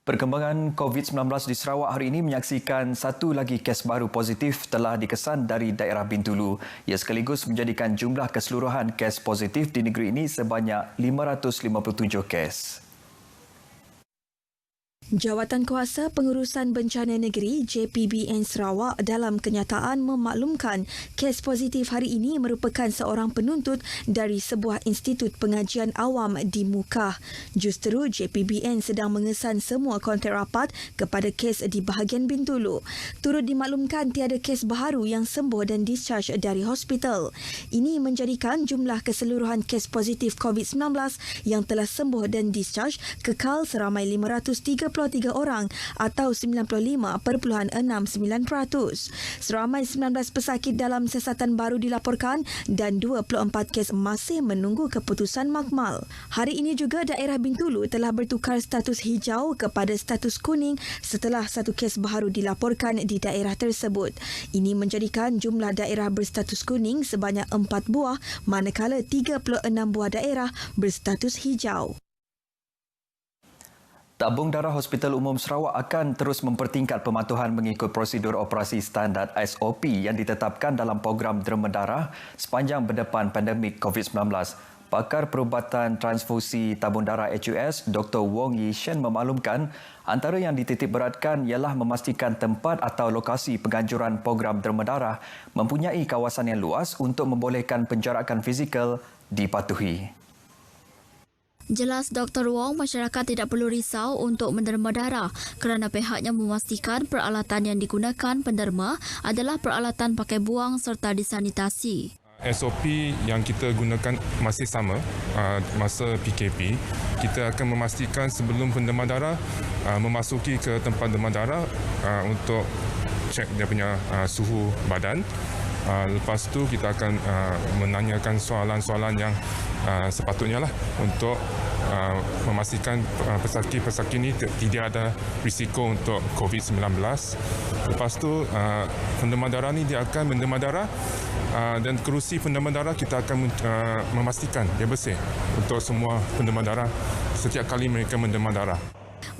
Perkembangan COVID-19 di Sarawak hari ini menyaksikan satu lagi kes baru positif telah dikesan dari daerah Bintulu. Ia sekaligus menjadikan jumlah keseluruhan kes positif di negeri ini sebanyak 557 kes. Jawatan Kuasa Pengurusan Bencana Negeri JPBN Sarawak dalam kenyataan memaklumkan kes positif hari ini merupakan seorang penuntut dari sebuah institut pengajian awam di Mukah. Justeru JPBN sedang mengesan semua kontak rapat kepada kes di bahagian Bintulu. Turut dimaklumkan tiada kes baharu yang sembuh dan discharge dari hospital. Ini menjadikan jumlah keseluruhan kes positif COVID-19 yang telah sembuh dan discharge kekal seramai 533 orang atau 95.69%. Seramai 19 pesakit dalam siasatan baru dilaporkan dan 24 kes masih menunggu keputusan makmal. Hari ini juga daerah Bintulu telah bertukar status hijau kepada status kuning setelah satu kes baru dilaporkan di daerah tersebut. Ini menjadikan jumlah daerah berstatus kuning sebanyak 4 buah manakala 36 buah daerah berstatus hijau. Tabung Darah Hospital Umum Sarawak akan terus mempertingkat pematuhan mengikut prosedur operasi standard SOP yang ditetapkan dalam program derma darah sepanjang berdepan pandemik COVID-19. Pakar Perubatan Transfusi Tabung Darah HUS, Dr. Wong Yi Shen memaklumkan antara yang dititipberatkan ialah memastikan tempat atau lokasi penganjuran program derma darah mempunyai kawasan yang luas untuk membolehkan penjarakan fizikal dipatuhi. Jelas Dr. Wong, masyarakat tidak perlu risau untuk menderma darah kerana pihaknya memastikan peralatan yang digunakan penderma adalah peralatan pakai buang serta disanitasi. SOP yang kita gunakan masih sama masa PKP. Kita akan memastikan sebelum penderma darah memasuki ke tempat derma darah untuk cek dia punya suhu badan. Lepas tu kita akan menanyakan soalan-soalan yang sepatutnya lah untuk memastikan pesakit-pesakit ini tidak ada risiko untuk COVID-19. Lepas tu penderma darah ni dia akan menderma darah dan kerusi penderma darah kita akan memastikan dia bersih untuk semua penderma darah setiap kali mereka menderma darah.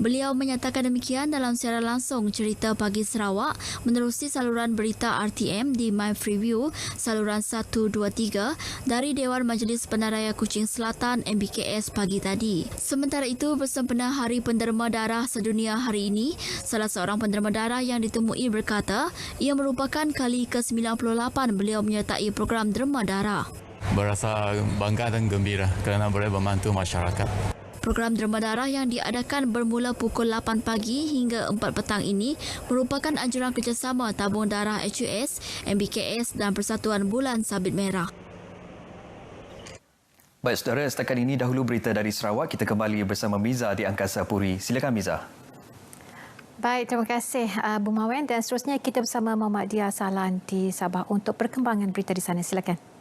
Beliau menyatakan demikian dalam siaran langsung Cerita Pagi Sarawak menerusi saluran berita RTM di My Freeview saluran 123 dari Dewan Majlis Penaraya Kuching Selatan MBKS pagi tadi. Sementara itu, bersempena Hari Penderma Darah Sedunia hari ini, salah seorang penderma darah yang ditemui berkata ia merupakan kali ke-98 beliau menyertai program derma darah. Berasa bangga dan gembira kerana boleh membantu masyarakat. Program derma darah yang diadakan bermula pukul 8 pagi hingga 4 petang ini merupakan anjuran kerjasama Tabung Darah HUS, MBKS dan Persatuan Bulan Sabit Merah. Baik saudara, setakat ini dahulu berita dari Sarawak. Kita kembali bersama Miza di Angkasa Puri. Silakan Miza. Baik, terima kasih Bu Mawen dan seterusnya kita bersama Muhammad Dia Sahlan di Sabah untuk perkembangan berita di sana. Silakan.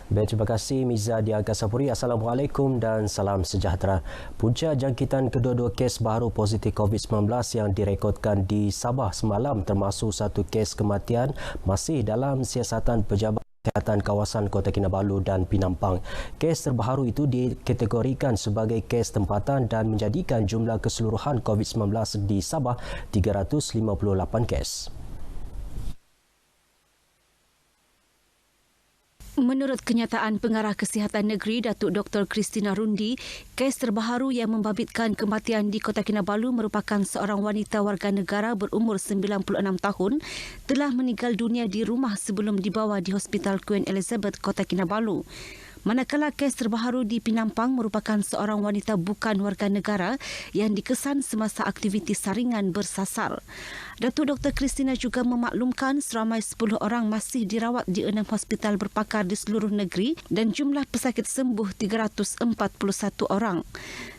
Baik, terima kasih Miza di Angkasa Puri. Assalamualaikum dan salam sejahtera. Punca jangkitan kedua-dua kes baru positif COVID-19 yang direkodkan di Sabah semalam termasuk satu kes kematian masih dalam siasatan pejabat kesihatan kawasan Kota Kinabalu dan Penampang. Kes terbaru itu dikategorikan sebagai kes tempatan dan menjadikan jumlah keseluruhan COVID-19 di Sabah 358 kes. Menurut kenyataan Pengarah Kesihatan Negeri Datuk Dr. Christina Rundi, kes terbaru yang membabitkan kematian di Kota Kinabalu merupakan seorang wanita warga negara berumur 96 tahun telah meninggal dunia di rumah sebelum dibawa di Hospital Queen Elizabeth, Kota Kinabalu. Manakala kes terbaru di Penampang merupakan seorang wanita bukan warga negara yang dikesan semasa aktiviti saringan bersasar. Datuk Dr. Christina juga memaklumkan seramai 10 orang masih dirawat di 6 hospital berpakar di seluruh negeri dan jumlah pesakit sembuh 341 orang.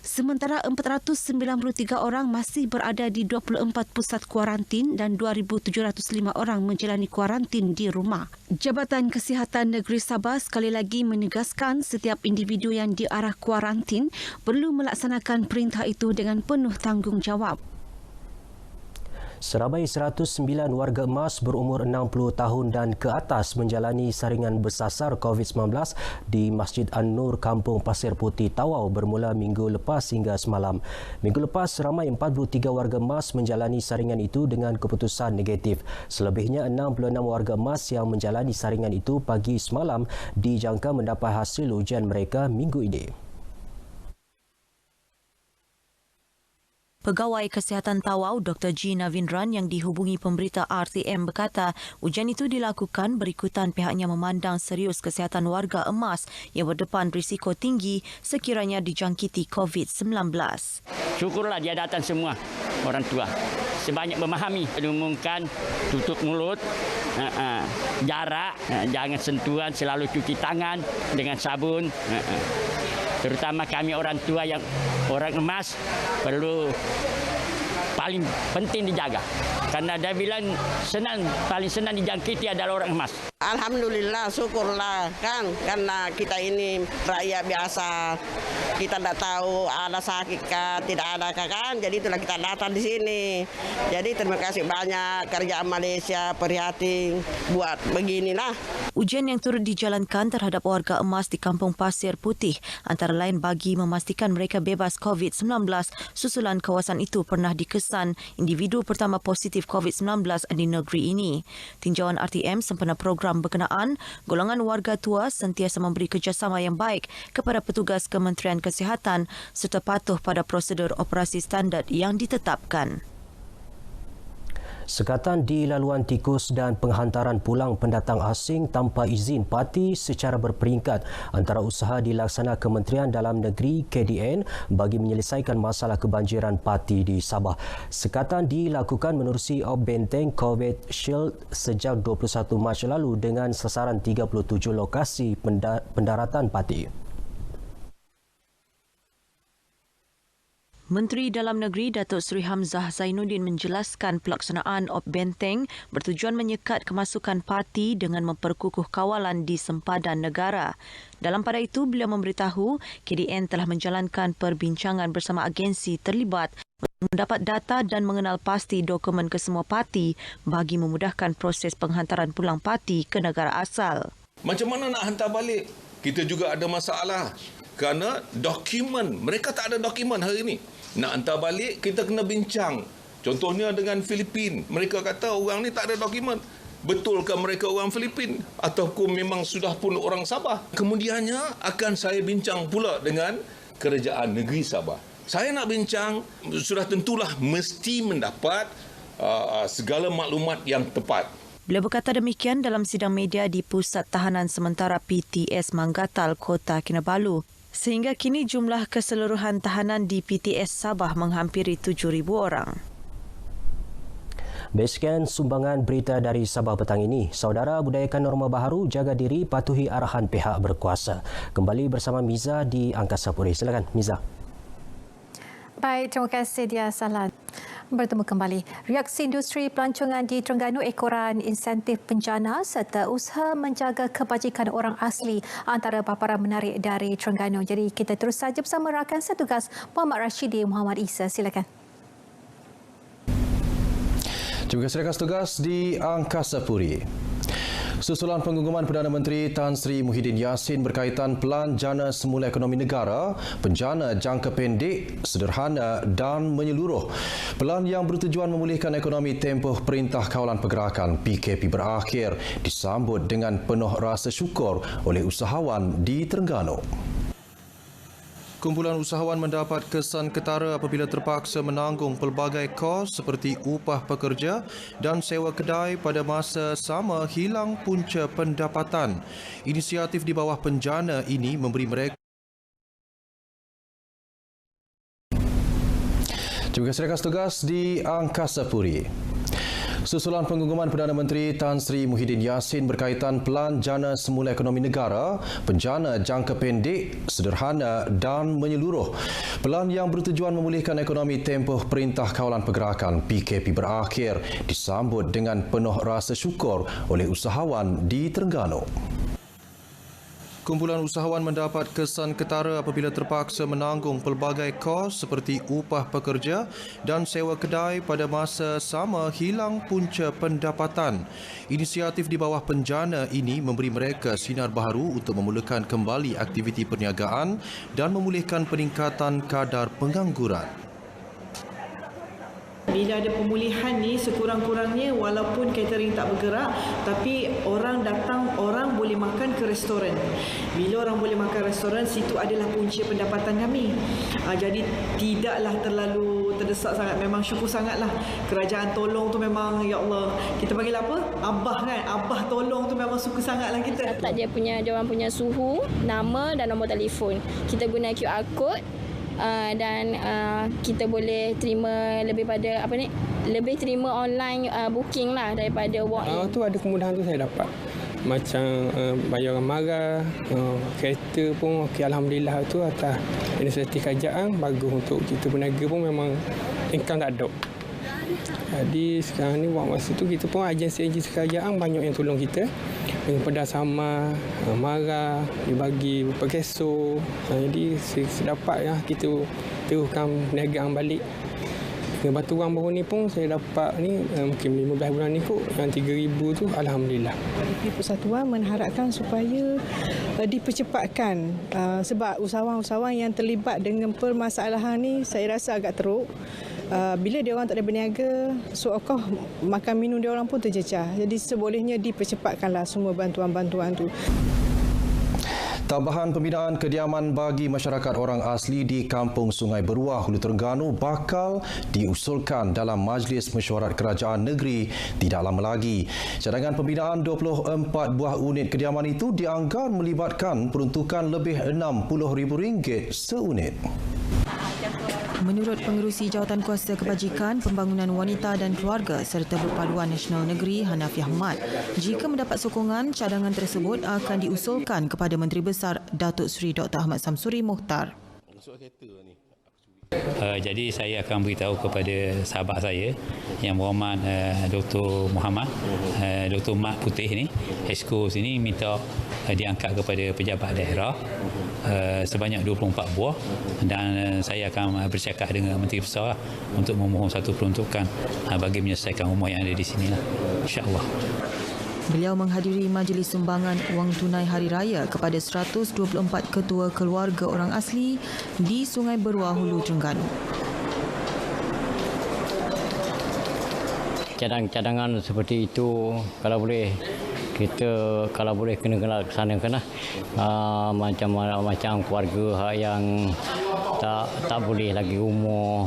Sementara 493 orang masih berada di 24 pusat kuarantin dan 2,705 orang menjalani kuarantin di rumah. Jabatan Kesihatan Negeri Sabah sekali lagi menegaskan setiap individu yang diarah kuarantin perlu melaksanakan perintah itu dengan penuh tanggungjawab. Seramai 109 warga emas berumur 60 tahun dan ke atas menjalani saringan bersasar COVID-19 di Masjid An-Nur, Kampung Pasir Putih, Tawau bermula minggu lepas hingga semalam. Minggu lepas, seramai 43 warga emas menjalani saringan itu dengan keputusan negatif. Selebihnya 66 warga emas yang menjalani saringan itu pagi semalam dijangka mendapat hasil ujian mereka minggu ini. Pegawai Kesihatan Tawau Dr. G. Navindran yang dihubungi pemberita RTM berkata ujian itu dilakukan berikutan pihaknya memandang serius kesihatan warga emas yang berdepan risiko tinggi sekiranya dijangkiti COVID-19. Syukurlah dia datang semua orang tua. Sebanyak memahami, diumumkan tutup mulut, jarak, jangan sentuhan, selalu cuci tangan dengan sabun. Terutama kami orang tua yang orang emas perlu paling penting dijaga. Karena dia bilang paling senang dijangkiti adalah orang emas. Alhamdulillah, syukurlah kan, karena kita ini rakyat biasa, kita tidak tahu ada sakit kah, tidak ada kan, jadi itulah kita datang di sini. Jadi terima kasih banyak kerajaan Malaysia prihatin buat beginilah. Ujian yang turut dijalankan terhadap warga emas di Kampung Pasir Putih antara lain bagi memastikan mereka bebas COVID-19 susulan kawasan itu pernah dikesan individu pertama positif COVID-19 di negeri ini. Tinjauan RTM sempena program berkenaan, golongan warga tua sentiasa memberi kerjasama yang baik kepada petugas Kementerian Kesihatan serta patuh pada prosedur operasi standard yang ditetapkan. Sekatan di laluan tikus dan penghantaran pulang pendatang asing tanpa izin parti secara berperingkat antara usaha dilaksana Kementerian Dalam Negeri KDN bagi menyelesaikan masalah kebanjiran parti di Sabah. Sekatan dilakukan menerusi Op Benteng COVID Shield sejak 21 Mac lalu dengan sasaran 37 lokasi pendaratan parti. Menteri Dalam Negeri Datuk Seri Hamzah Zainuddin menjelaskan pelaksanaan Op Benteng bertujuan menyekat kemasukan parti dengan memperkukuh kawalan di sempadan negara. Dalam pada itu, beliau memberitahu KDN telah menjalankan perbincangan bersama agensi terlibat mendapat data dan mengenal pasti dokumen kesemua parti bagi memudahkan proses penghantaran pulang parti ke negara asal. Macam mana nak hantar balik? Kita juga ada masalah kerana dokumen, mereka tak ada dokumen hari ini. Nak hantar balik, kita kena bincang. Contohnya dengan Filipin. Mereka kata orang ni tak ada dokumen. Betulkah mereka orang Filipin? Ataupun memang sudah pun orang Sabah? Kemudiannya akan saya bincang pula dengan Kerajaan Negeri Sabah. Saya nak bincang, sudah tentulah mesti mendapat segala maklumat yang tepat. Beliau berkata demikian dalam sidang media di Pusat Tahanan Sementara PTS Manggatal, Kota Kinabalu. Sehingga kini jumlah keseluruhan tahanan di PTS Sabah menghampiri 7,000 orang. Sekian sumbangan berita dari Sabah petang ini. Saudara, budayakan norma baharu, jaga diri, patuhi arahan pihak berkuasa. Kembali bersama Miza di Angkasa Puri. Silakan Miza. Baik, terima kasih Dia Salan. Bertemu kembali. Reaksi industri pelancongan di Terengganu ekoran insentif bencana serta usaha menjaga kebajikan orang asli antara paparan menarik dari Terengganu. Jadi kita terus saja bersama rakan setugas Muhammad Rashidi Muhammad Isa. Silakan. Terima kasih rakan setugas di Angkasa Puri. Susulan pengumuman Perdana Menteri Tan Sri Muhyiddin Yassin berkaitan Pelan Jana Semula Ekonomi Negara, penjana jangka pendek, sederhana dan menyeluruh. Pelan yang bertujuan memulihkan ekonomi tempoh Perintah Kawalan Pergerakan PKP berakhir disambut dengan penuh rasa syukur oleh usahawan di Terengganu. Kumpulan usahawan mendapat kesan ketara apabila terpaksa menanggung pelbagai kos seperti upah pekerja dan sewa kedai pada masa sama hilang punca pendapatan. Inisiatif di bawah penjana ini memberi mereka. Terima kasih rakan setugas di Angkasa Puri. Susulan pengumuman Perdana Menteri Tan Sri Muhyiddin Yassin berkaitan Pelan Jana Semula Ekonomi Negara, penjana jangka pendek, sederhana dan menyeluruh. Pelan yang bertujuan memulihkan ekonomi tempoh Perintah Kawalan Pergerakan PKP berakhir disambut dengan penuh rasa syukur oleh usahawan di Terengganu. Kumpulan usahawan mendapat kesan ketara apabila terpaksa menanggung pelbagai kos seperti upah pekerja dan sewa kedai pada masa sama hilang punca pendapatan. Inisiatif di bawah penjana ini memberi mereka sinar baharu untuk memulakan kembali aktiviti perniagaan dan memulihkan peningkatan kadar pengangguran. Bila ada pemulihan ni, sekurang-kurangnya walaupun catering tak bergerak, tapi orang datang, orang boleh makan ke restoran. Bila orang boleh makan restoran, situ adalah punca pendapatan kami. Jadi tidaklah terlalu terdesak sangat. Memang syukur sangatlah. Kerajaan tolong tu memang, ya Allah, kita panggil apa? Abah kan? Abah tolong tu memang suka sangatlah kita. Tak dia orang punya suhu, nama dan nombor telefon. Kita guna QR code. Dan kita boleh terima lebih terima online booking lah daripada walk-in. Tu ada kemudahan tu saya dapat. Macam bayaran marah, kereta pun okey, alhamdulillah tu atas inisiatif kerajaan bagus untuk kita berniaga pun memang income tak ada. Jadi sekarang ni buat masa tu kita pun agensi kerajaan banyak yang tolong kita. Dengan pedas sama, marah, dibagi beberapa keso. Jadi sedapat ya, kita teruskan perniagaan balik. Dengan baturan baru ni pun saya dapat ni mungkin 15 bulan ni kot, yang 3,000 tu alhamdulillah. Persatuan mengharapkan supaya dipercepatkan sebab usahawan-usahawan yang terlibat dengan permasalahan ni saya rasa agak teruk. Bila dia orang tak ada berniaga, seolah makan minum dia orang pun terjejah. Jadi sebolehnya dipercepatkanlah semua bantuan-bantuan tu. Tambahan pembinaan kediaman bagi masyarakat orang asli di Kampung Sungai Beruah, Hulu Terengganu bakal diusulkan dalam Majlis Mesyuarat Kerajaan Negeri tidak lama lagi. Cadangan pembinaan 24 buah unit kediaman itu dianggar melibatkan peruntukan lebih RM60,000 seunit. Menurut Pengerusi Jawatankuasa Kebajikan, Pembangunan Wanita dan Keluarga serta Perpaduan Nasional Negeri Hanafi Ahmad, jika mendapat sokongan, cadangan tersebut akan diusulkan kepada Menteri Besar Datuk Seri Dr. Ahmad Samsuri Mohtar. Jadi saya akan beritahu kepada sahabat saya yang berhormat Dr. Muhammad, Dr. Mat Putih ni, Esko sini minta diangkat kepada pejabat daerah sebanyak 24 buah dan saya akan bercakap dengan Menteri Besar untuk memohon satu peruntukan bagi menyelesaikan rumah yang ada di sini lah. InsyaAllah. Beliau menghadiri majlis sumbangan wang tunai hari raya kepada 124 ketua keluarga orang asli di Sungai Beruah, Hulu Terengganu. Cadangan seperti itu kalau boleh kena laksanakan lah. Macam keluarga yang tak boleh lagi umur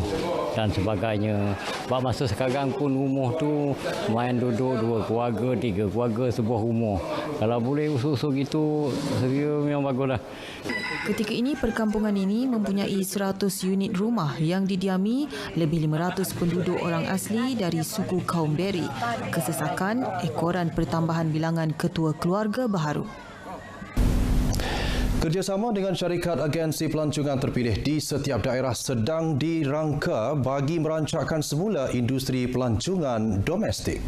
dan sebagainya. Sebab masa sekarang pun umur tu main duduk 2 keluarga, 3 keluarga sebuah umur. Kalau boleh usul-usul gitu, memang baguslah. Ketika ini, perkampungan ini mempunyai 100 unit rumah yang didiami lebih 500 penduduk orang asli dari suku kaum Beri. Kesesakan ekoran pertambahan bilangan ketua keluarga baharu. Kerjasama dengan syarikat agensi pelancongan terpilih di setiap daerah sedang dirangka bagi merancakkan semula industri pelancongan domestik.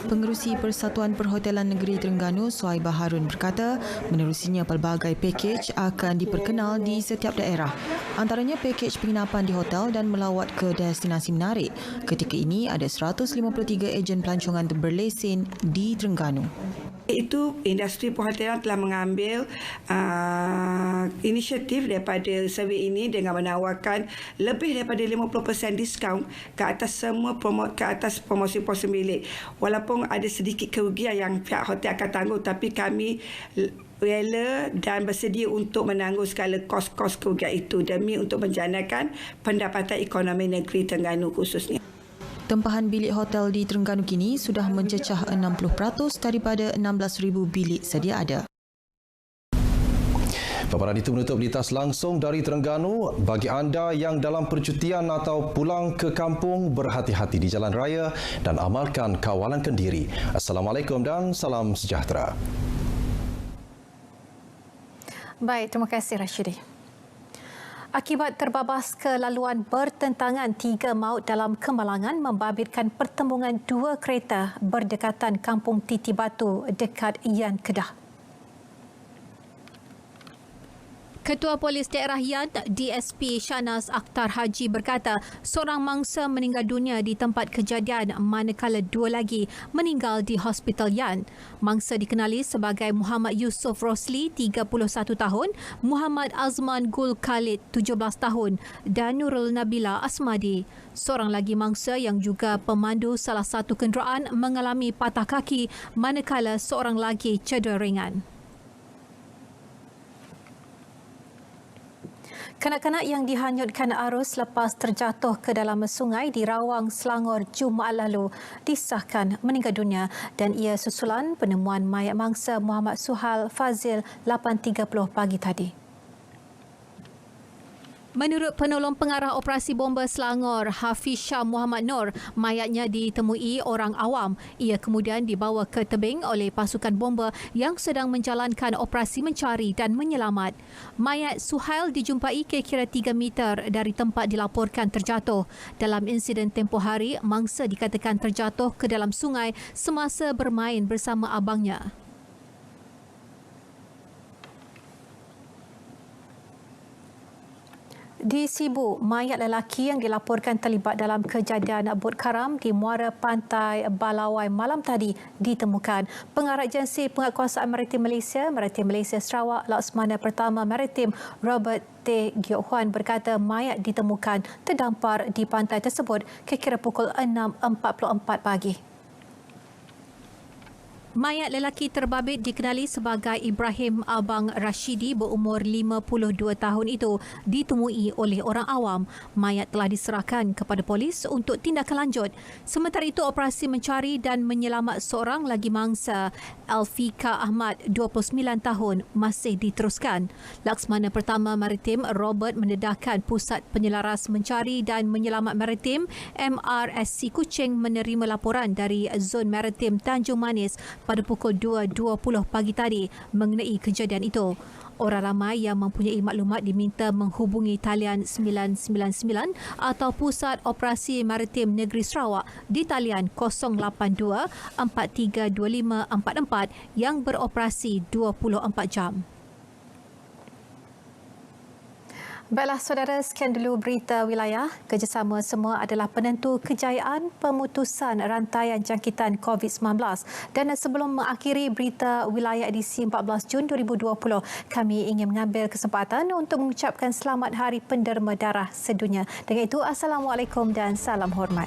Pengerusi Persatuan Perhotelan Negeri Terengganu, Suhaibah Harun berkata, menerusinya pelbagai pakej akan diperkenal di setiap daerah. Antaranya pakej penginapan di hotel dan melawat ke destinasi menarik. Ketika ini ada 153 ejen pelancongan berlesen di Terengganu. Itu industri perhotelan telah mengambil inisiatif daripada survey ini dengan menawarkan lebih daripada 50% diskaun ke atas semua promosi bilik. Walaupun ada sedikit kerugian yang pihak hotel akan tanggung, tapi kami rela dan bersedia untuk menanggung segala kos-kos kerugian itu demi untuk menjanakan pendapatan ekonomi negeri Terengganu khususnya. Tempahan bilik hotel di Terengganu kini sudah mencecah 60% daripada 16,000 bilik sedia ada. Paparan itu menutup berita langsung dari Terengganu. Bagi anda yang dalam percutian atau pulang ke kampung, berhati-hati di jalan raya dan amalkan kawalan kendiri. Assalamualaikum dan salam sejahtera. Baik, terima kasih Rashidi. Akibat terbabas kelaluan bertentangan 3 maut dalam kemalangan membabitkan pertembungan 2 kereta berdekatan Kampung Titi Batu dekat Yan, Kedah. Ketua Polis Daerah Yan, DSP Shahnaz Akhtar Haji berkata seorang mangsa meninggal dunia di tempat kejadian manakala 2 lagi meninggal di Hospital Yan. Mangsa dikenali sebagai Muhammad Yusof Rosli, 31 tahun, Muhammad Azman Gul Khalid, 17 tahun dan Nurul Nabila Asmadi. Seorang lagi mangsa yang juga pemandu salah satu kenderaan mengalami patah kaki manakala seorang lagi cedera ringan. Kanak-kanak yang dihanyutkan arus lepas terjatuh ke dalam sungai di Rawang, Selangor Jumaat lalu disahkan meninggal dunia dan ia susulan penemuan mayat mangsa Muhammad Suhal Fazil 8.30 pagi tadi. Menurut penolong pengarah operasi bomba Selangor, Hafiz Shah Muhammad Nur, mayatnya ditemui orang awam. Ia kemudian dibawa ke tebing oleh pasukan bomba yang sedang menjalankan operasi mencari dan menyelamat. Mayat Suhail dijumpai kira-kira 3 meter dari tempat dilaporkan terjatuh. Dalam insiden tempoh hari, mangsa dikatakan terjatuh ke dalam sungai semasa bermain bersama abangnya. Di Sibu, mayat lelaki yang dilaporkan terlibat dalam kejadian bot karam di muara pantai Balawai malam tadi ditemukan. Pengarah Agensi Penguatkuasaan Maritim Malaysia Sarawak, Laksamana Pertama Maritim Robert T. Giok Huan berkata mayat ditemukan terdampar di pantai tersebut kira-kira pukul 6.44 pagi. Mayat lelaki terbabit dikenali sebagai Ibrahim Abang Rashidi berumur 52 tahun itu ditemui oleh orang awam. Mayat telah diserahkan kepada polis untuk tindakan lanjut. Sementara itu, operasi mencari dan menyelamat seorang lagi mangsa, Alfika Ahmad, 29 tahun, masih diteruskan. Laksamana Pertama Maritim Robert mendedahkan Pusat Penyelaras Mencari dan Menyelamat Maritim MRSC Kuching menerima laporan dari Zon Maritim Tanjung Manis pada pukul 2.20 pagi tadi mengenai kejadian itu. Orang ramai yang mempunyai maklumat diminta menghubungi talian 999 atau Pusat Operasi Maritim Negeri Sarawak di talian 082 432544 yang beroperasi 24 jam. Baiklah saudara, sekian dulu berita wilayah. Kerjasama semua adalah penentu kejayaan pemutusan rantaian jangkitan COVID-19. Dan sebelum mengakhiri berita wilayah edisi 14 Jun 2020, kami ingin mengambil kesempatan untuk mengucapkan selamat Hari Penderma Darah Sedunia. Dengan itu, Assalamualaikum dan salam hormat.